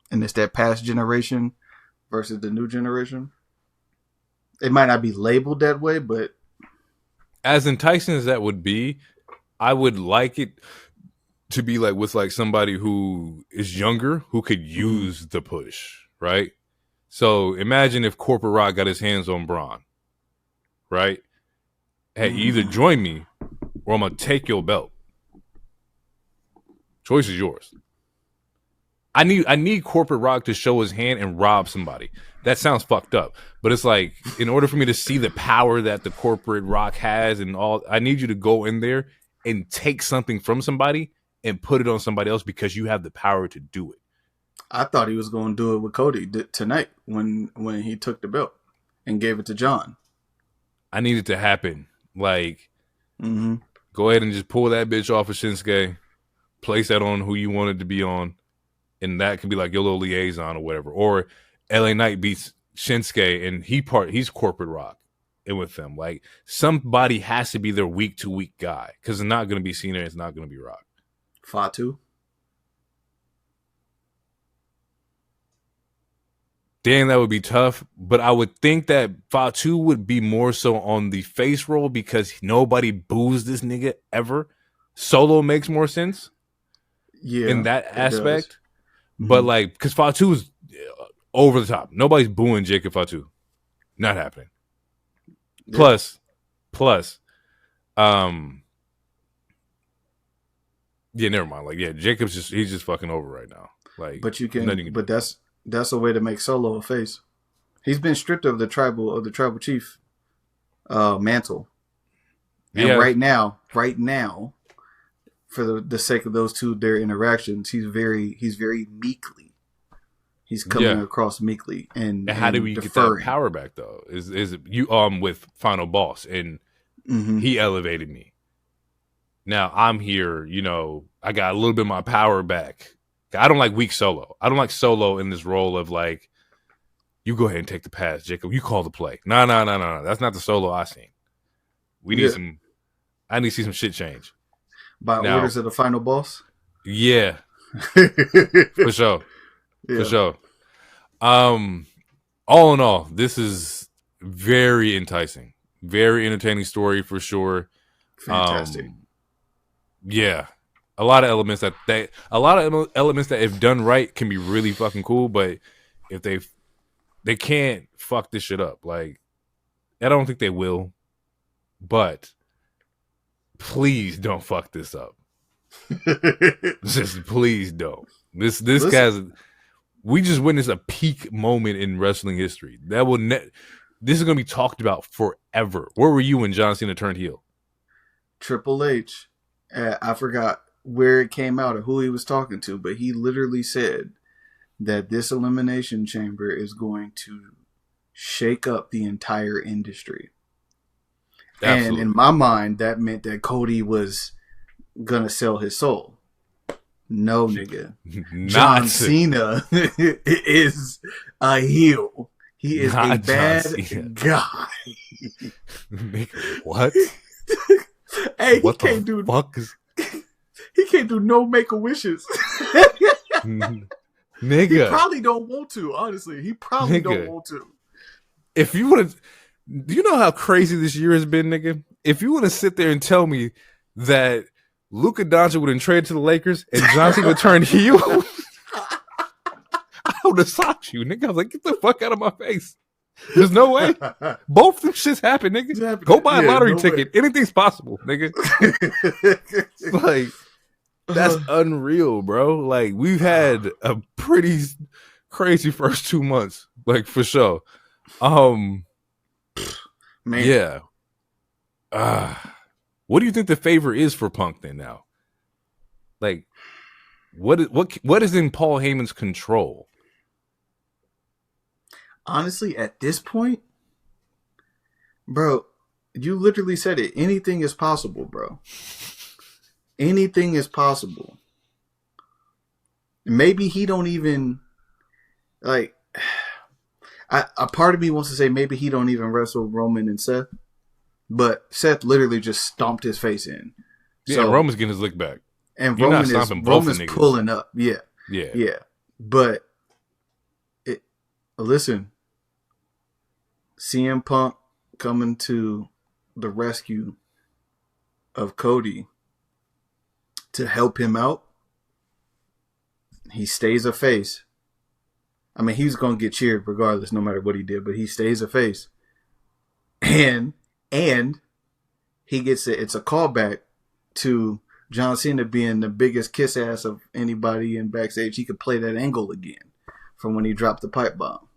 And it's that past generation versus the new generation? It might not be labeled that way, but... As enticing as that would be, I would like it to be like with like somebody who is younger who could use the push, right? So imagine if Corporate Rock got his hands on Braun, right? Hey, either join me or I'm gonna take your belt. Choice is yours. I need Corporate Rock to show his hand and rob somebody. That sounds fucked up, but it's like in order for me to see the power that the Corporate Rock has and all, I need you to go in there and take something from somebody and put it on somebody else because you have the power to do it. I thought he was going to do it with Cody tonight when he took the belt and gave it to John. I need it to happen. Like, go ahead and just pull that bitch off of Shinsuke, place that on who you wanted to be on, and that can be like your little liaison or whatever. Or LA Knight beats Shinsuke and he's Corporate Rock and with them. Like somebody has to be their week to week guy because it's not going to be Cena, it's not going to be Rock. Fatu. Damn, that would be tough. But I would think that Fatu would be more so on the face role because nobody boos this nigga ever. Solo makes more sense. Yeah, in that aspect. But like, because Fatu is over the top. Nobody's booing Jacob Fatu. Not happening. Yeah. Plus, yeah, never mind. Like, yeah, he's just fucking over right now. Like, but but that's a way to make Solo a face. He's been stripped of the tribal chief mantle. And right now, for the sake of those two, their interactions, he's very meekly. He's coming across meekly and how do we deferring. Get that power back though? Is it you with Final Boss and he elevated me. Now I'm here, I got a little bit of my power back. I don't like weak Solo. I don't like Solo in this role of like, you go ahead and take the pass, Jacob. You call the play. No. That's not the Solo I seen. We need I need to see some shit change. By orders of the Final Boss? Yeah. For sure. Yeah. For sure. All in all, this is very enticing. Very entertaining story for sure. Fantastic. Yeah. A lot of elements that if done right can be really fucking cool, but if they can't fuck this shit up. Like, I don't think they will, but please don't fuck this up. Just please don't. This guy's. We just witnessed a peak moment in wrestling history. This is gonna be talked about forever. Where were you when John Cena turned heel? Triple H. I forgot where it came out or who he was talking to, but he literally said that this Elimination Chamber is going to shake up the entire industry. Absolutely. And in my mind, that meant that Cody was gonna sell his soul. No, nigga. John Cena is a heel. He is a bad guy. What? Hey, what he can't do. Fuck is... He can't do no make-a-wishes. He Nigga. probably don't want to, honestly. He probably don't want to. If you want to, do you know how crazy this year has been, nigga? If you want to sit there and tell me that Luka Doncic would have traded to the Lakers and John Cena would turn heel, I would have socked you, nigga. I was like, get the fuck out of my face. There's no way. Both of them shits happen, nigga. Go buy a lottery ticket. Way. Anything's possible, nigga. Like, that's unreal, bro. Like, we've had a pretty crazy first 2 months, like, for sure. Man. Yeah. What do you think the favor is for Punk then now? Like, what is in Paul Heyman's control? Honestly, at this point, bro, you literally said it. Anything is possible, bro. Anything is possible. Maybe he don't even like. A part of me wants to say maybe he don't even wrestle Roman and Seth, but Seth literally just stomped his face in. Yeah, so, Roman's getting his lick back, and Roman's pulling up. Yeah. But listen, CM Punk coming to the rescue of Cody to help him out. He stays a face. I mean, he's going to get cheered regardless, no matter what he did, but he stays a face. And he gets it. It's a callback to John Cena being the biggest kiss ass of anybody in backstage. He could play that angle again from when he dropped the pipe bomb.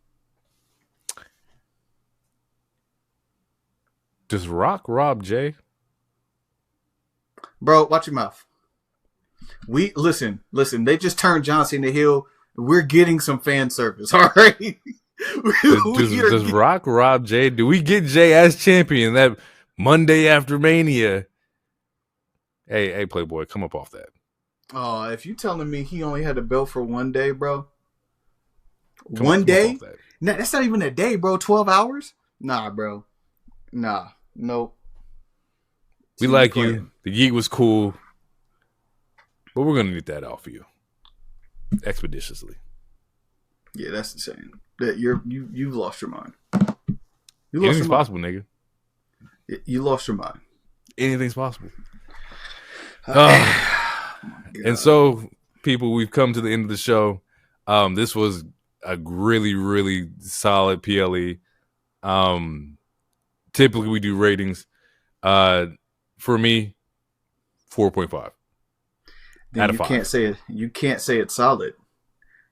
Does Rock rob Jay? Bro, watch your mouth. Listen. They just turned John Cena heel. We're getting some fan service, all right? Does Rock rob Jay? Do we get Jay as champion that Monday after Mania? Hey, Playboy, come up off that. Oh, if you telling me he only had the belt for one day, bro. One day? Nah, that's not even a day, bro. 12 hours? Nah, bro. Nah. Nope. We like you. The yeet was cool. But we're going to need that off of you. Expeditiously. Yeah, that's insane. That you've lost your mind. Anything's possible, nigga. You lost your mind. Anything's possible. And so, people, we've come to the end of the show. This was a really, really solid PLE. Typically, we do ratings. For me, 4.5. Then you can't say it. You can't say it's solid.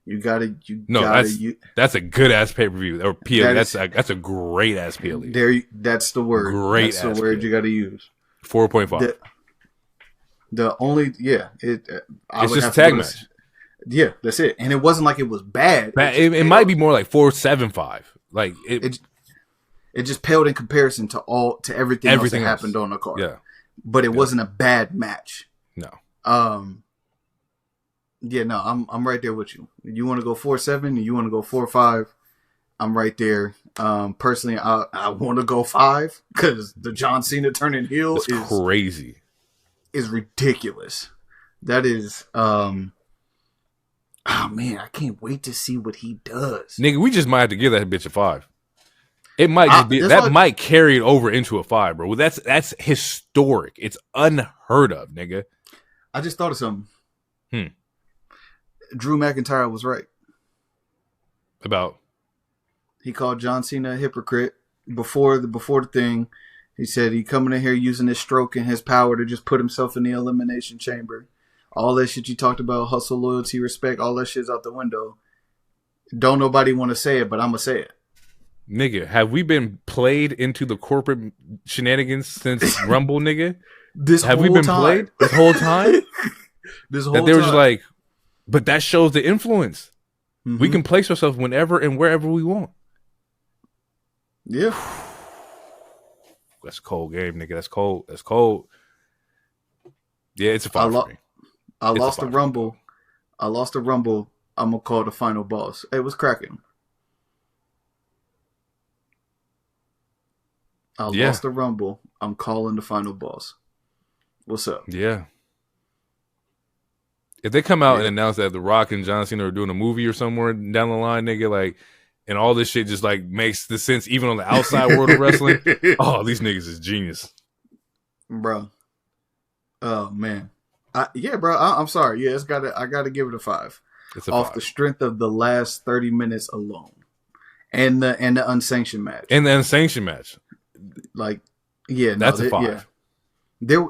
That's a good ass pay per view or PLE. That's a great ass PLE. That's the word. That's the word you got to use. 4.5. It's just a tag match. Yeah, that's it. And it wasn't like it was bad. It might be more like 4.75. Like it just paled in comparison to everything else that happened on the card. Yeah, but it wasn't a bad match. No. I'm right there with you. You want to go 4.7, you want to go 4.5. I'm right there. Personally, I want to go 5 because the John Cena turning heel is crazy. Is ridiculous. That is, oh man, I can't wait to see what he does. Nigga, we just might have to give that bitch a 5. It might just be might carry it over into a 5, bro. That's historic. It's unheard of, nigga. I just thought of something. Drew McIntyre was right. About? He called John Cena a hypocrite before the thing. He said he coming in here using his stroke and his power to just put himself in the elimination chamber. All that shit you talked about, hustle, loyalty, respect, all that shit's out the window. Don't nobody want to say it, but I'm going to say it. Nigga, have we been played into the corporate shenanigans since Rumble, nigga? Have we been played this whole time? That they were just like, but that shows the influence. Mm-hmm. We can place ourselves whenever and wherever we want. Yeah. That's a cold game, nigga. That's cold. That's cold. Yeah, it's a 5 for me. I lost the Rumble. I'm going to call the final boss. It was cracking. I lost the Rumble. I'm calling the final boss. What's up? Yeah. If they come out and announce that The Rock and John Cena are doing a movie or somewhere down the line, nigga, like, and all this shit just like makes the sense even on the outside world of wrestling. Oh, these niggas is genius, bro. Oh man, bro. I'm sorry. Yeah, I gotta give it a 5. It's off 5. The strength of the last 30 minutes alone, and the unsanctioned match, Like, yeah, that's a 5. Yeah.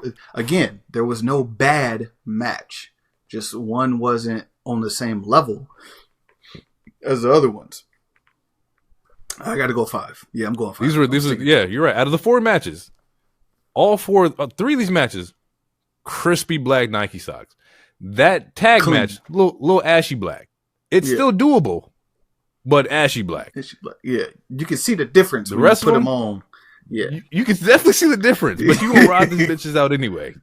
There was no bad match. Just one wasn't on the same level as the other ones. I got to go 5. Yeah, I'm going 5. You're right. Out of the 4 matches, all 3 of these matches, crispy black Nike socks. That tag match, little ashy black. It's still doable, but ashy black. Yeah, you can see the difference when you put them on. Yeah, you can definitely see the difference, but you gonna ride these bitches out anyway.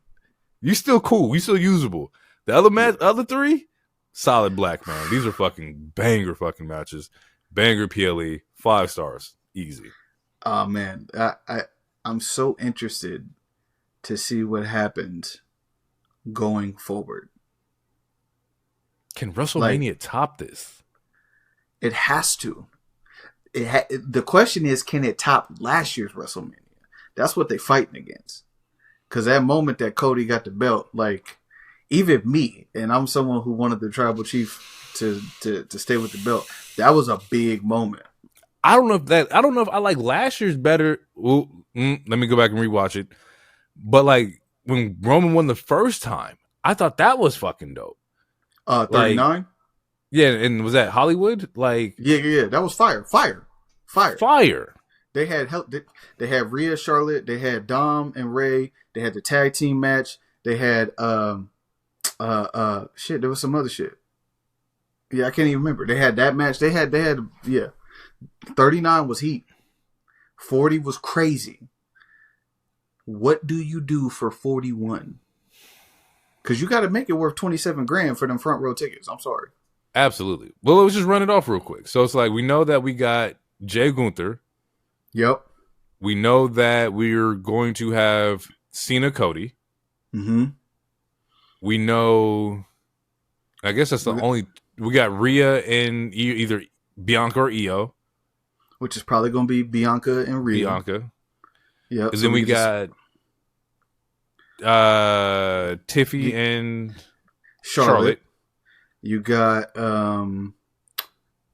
You still cool. You still usable. The other 3, solid black, man. These are fucking banger fucking matches. Banger PLE, 5 stars, easy. Oh man, I'm so interested to see what happens going forward. Can WrestleMania top this? It has to. The question is, can it top last year's WrestleMania? That's what they're fighting against. Because that moment that Cody got the belt, like, even me, and I'm someone who wanted the tribal chief to stay with the belt, that was a big moment. I don't know if I like last year's better. Well, let me go back and rewatch it. But like when Roman won the first time, I thought that was fucking dope. 39? Like, yeah, and was that Hollywood? Like, yeah, that was fire. They had Rhea, Charlotte, they had Dom and Ray, they had the tag team match, they had shit, there was some other shit. Yeah, I can't even remember. They had that match. They had 39 was heat. 40 was crazy. What do you do for 41? Because you got to make it worth $27,000 for them front row tickets. I'm sorry. Absolutely. Well, let's just run it off real quick. So it's like, we know that we got Jay Gunther. Yep. We know that we're going to have Cena Cody. Mm-hmm. We know, I guess that's the only, we got Rhea and either Bianca or Io. Which is probably going to be Bianca and Rhea. Bianca. Yep. And then we got Tiffy and Charlotte. You got damn,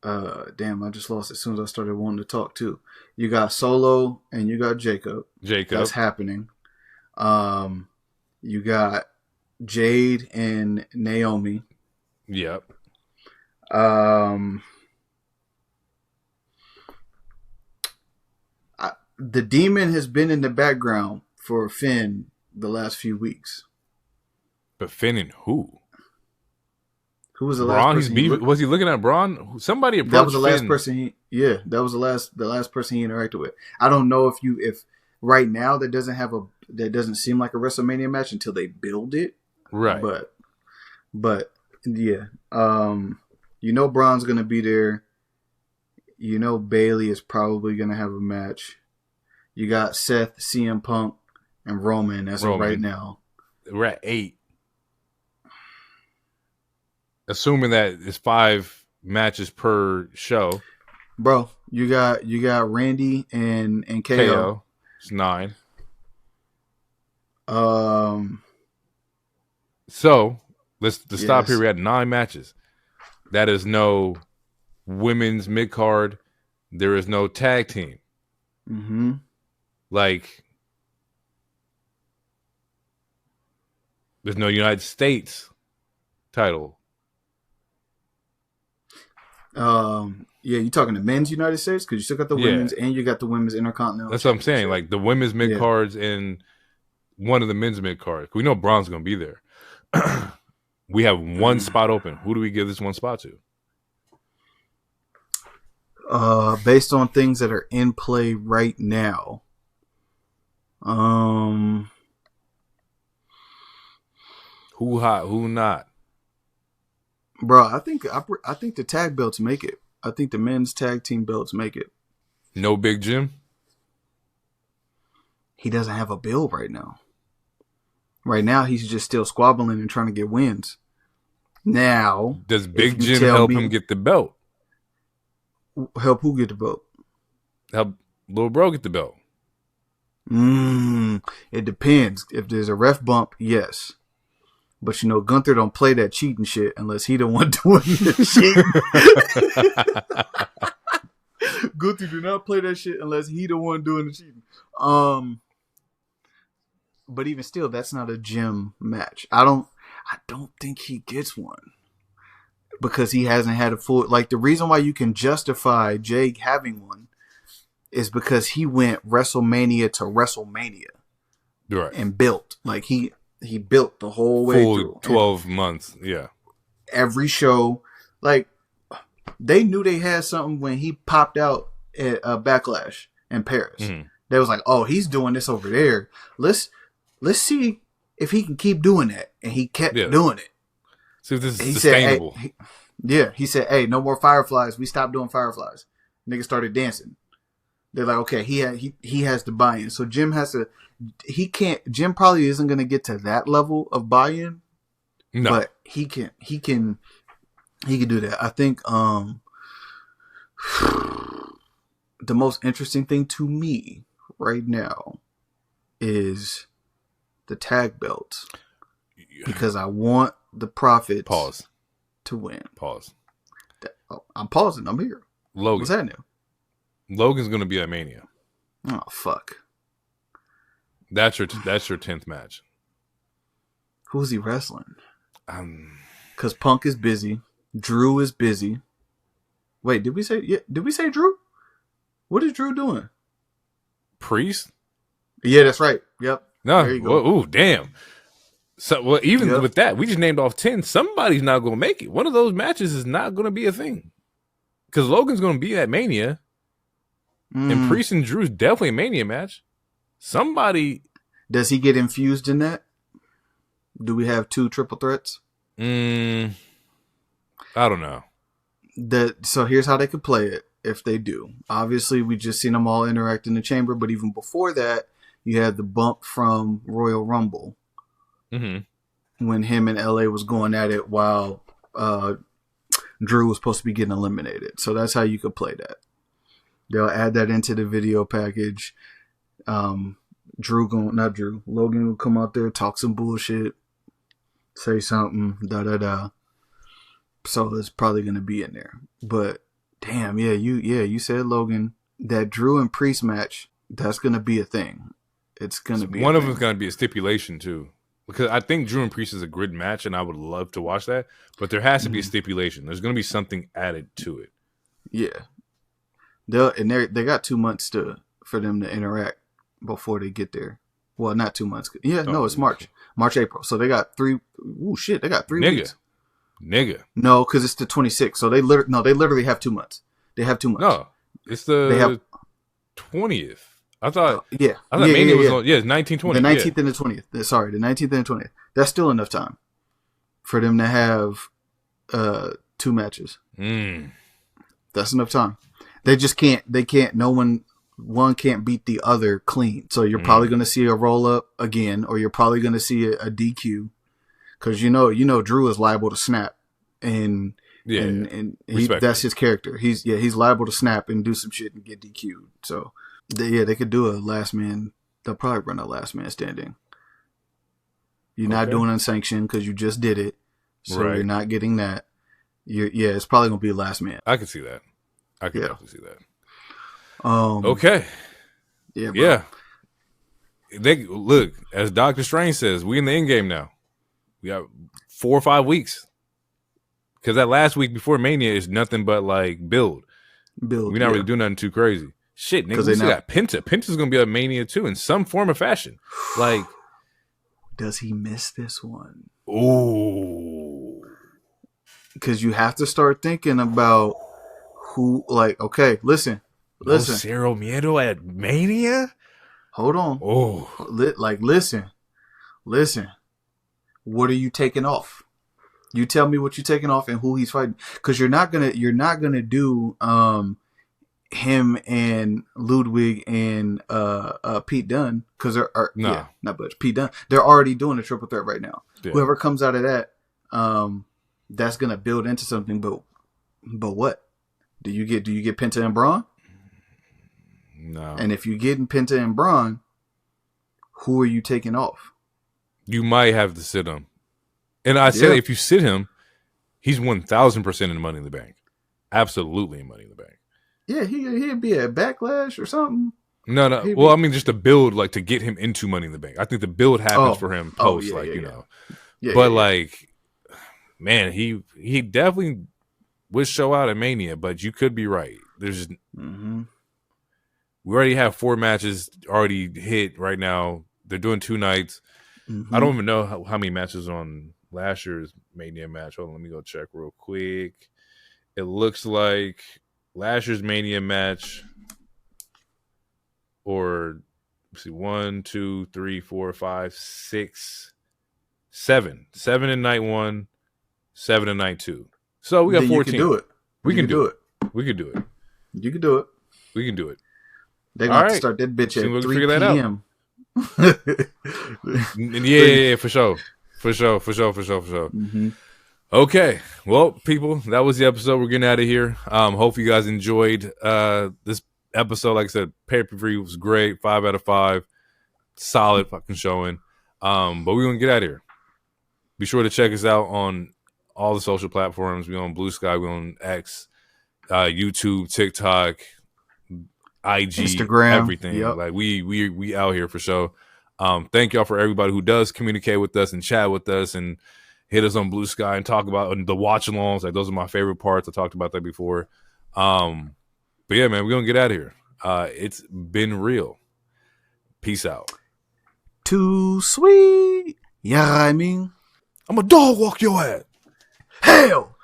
I just lost it as soon as I started wanting to talk too. You got Solo and you got Jacob. That's happening. You got Jade and Naomi. Yep. The Demon has been in the background for Finn the last few weeks. But Finn and who? Who was the Braun? last person? Was he looking at Braun? Somebody approached That was the last Finn. person. That was the last person he interacted with. I don't know if right now that doesn't seem like a WrestleMania match until they build it. Right. But yeah, Braun's gonna be there. Bailey is probably gonna have a match. You got Seth, CM Punk, and Roman as of right now. We're at 8. Assuming that it's 5 matches per show. Bro, you got Randy and KO. It's 9. So let's stop here. We had 9 matches. That is no women's mid card. There is no tag team. Mm-hmm. Like, there's no United States title. Yeah, you talking the men's United States? Because you still got the women's and you got the women's Intercontinental. That's what I'm saying. Like, the women's mid cards and one of the men's mid cards. We know Braun's gonna be there. We have one spot open. Who do we give this one spot to? Based on things that are in play right now. Who hot? Who not? Bro, I think the tag belts make it. I think the men's tag team belts make it. No Big Jim? He doesn't have a bill right now. Right now, he's just still squabbling and trying to get wins. Now, Does if Big you Jim tell help me, him get the belt? help who get the belt? Help Lil Bro get the belt? It depends. If there's a ref bump, yes. But you know, Gunther don't play that cheating shit unless he the one doing the cheating. Gunther do not play that shit unless he the one doing the cheating. But even still, that's not a gym match. I don't think he gets one because he hasn't had a full. Like the reason why you can justify Jake having one is because he went WrestleMania to WrestleMania, Right, and built like he built the whole way full through 12 months. Yeah, every show. Like they knew they had something when he popped out at Backlash in Paris. Mm-hmm. They was like, "Oh, he's doing this over there. Let's see if he can keep doing that." And he kept doing it. See if this is He sustainable. Said, hey, he said, "Hey, no more Fireflies. We stopped doing Fireflies." Niggas started dancing. They're like, "Okay, he has to buy in." So Jim has to. He can't. Jim probably isn't going to get to that level of buy-in. No, but he can. He can do that. I think. The most interesting thing to me right now is the tag belts because I want the Profits to win. Pause. I'm pausing. I'm here. Logan. What's that new? Logan's gonna be at Mania. Oh fuck. That's your 10th match. Who's he wrestling? Because Punk is busy. Drew is busy. Wait, did we say Drew? What is Drew doing? Priest? Yeah, that's right. Yep. No. There you go. Ooh, damn. So, even with that, we just named off 10. Somebody's not going to make it. One of those matches is not going to be a thing. Because Logan's going to be at Mania. And Priest and Drew's definitely a Mania match. Somebody. Does he get infused in that? Do we have 2 triple threats? I don't know. So here's how they could play it if they do. Obviously, we just seen them all interact in the chamber, but even before that, you had the bump from Royal Rumble when him and LA was going at it while Drew was supposed to be getting eliminated. So that's how you could play that. They'll add that into the video package. Logan will come out there, talk some bullshit, say something, da-da-da. So it's probably going to be in there. But damn, you said, Logan, that Drew and Priest match, that's going to be a thing. It's going to be one of them's going to be a stipulation too. Because I think Drew and Priest is a good match and I would love to watch that, but there has to be a stipulation. There's going to be something added to it. Yeah. They got 2 months for them to interact before they get there. Well, not 2 months. Yeah, no, it's March, April. So they got 3. Ooh, shit, they got 3 weeks. Nigga. No, because it's the 26th. So they literally have 2 months. They have 2 months. No, it's the 20th. I thought Mania was on. Yeah, it's 1920. The 19th and the 20th. Sorry, the 19th and the 20th. That's still enough time for them to have 2 matches. That's enough time. They just can't. They can't. One can't beat the other clean. So you're probably going to see a roll up again, or you're probably going to see a DQ. Because you know Drew is liable to snap, and that's his character. He's liable to snap and do some shit and get DQ'd. So they could do a last man. They'll probably run a last man standing. You're not doing unsanctioned because you just did it, so you're not getting that. It's probably gonna be a last man. I can see that. I can definitely see that. Okay. Yeah. Bro. Yeah. They look, as Dr. Strange says, we in the end game now. We got 4 or 5 weeks. Because that last week before Mania is nothing but like build. We're not really doing nothing too crazy. Shit, nigga, we still got Penta. Penta's going to be at Mania too in some form or fashion. Like, does he miss this one? Ooh. Because you have to start thinking about who, like, okay, listen. Cero Miedo at Mania? Hold on. Oh. Listen. What are you taking off? You tell me what you're taking off and who he's fighting. Because you're not gonna do him and Ludwig and Pete Dunne, because Pete Dunne. They're already doing a triple threat right now. Yeah. Whoever comes out of that, that's gonna build into something. But what do you get? Do you get Penta and Braun? No. And if you're getting Penta and Braun, who are you taking off? You might have to sit him. And I said if you sit him, he's 1,000% in Money in the Bank. Absolutely in Money in the Bank. Yeah, he'd be at Backlash or something. No. Well, I mean, just the build, like, to get him into Money in the Bank. I think the build happens for him post, you know. Yeah, but, like, man, he definitely would show out at Mania, but you could be right. There's we already have 4 matches already hit right now. They're doing 2 nights. I don't even know how many matches on last year's Mania match. Hold on, let me go check real quick. It looks like last year's Mania match, or let's see, 1, 2, 3, 4, 5, 6, 7. 7 in night 1, 7 in night 2. So we got 14. You can do it. We can do it. We can do it. You can do it. We can do it. They're going to start that bitch at 3 p.m. Yeah, for sure. For sure. Okay. Well, people, that was the episode. We're getting out of here. Hope you guys enjoyed this episode. Like I said, pay-per-view was great. 5 out of 5. Solid fucking showing. But we're going to get out of here. Be sure to check us out on all the social platforms. We're on Blue Sky. We're on X, YouTube, TikTok, IG, Instagram, everything. Yep. Like we out here for sure. Thank y'all for everybody who does communicate with us and chat with us and hit us on Blue Sky and talk about the watch alongs. Like, those are my favorite parts. I talked about that before. But yeah, man, we're gonna get out of here. It's been real. Peace out. Too sweet. Yeah, I mean, I'm a dog walk your ass. Hell.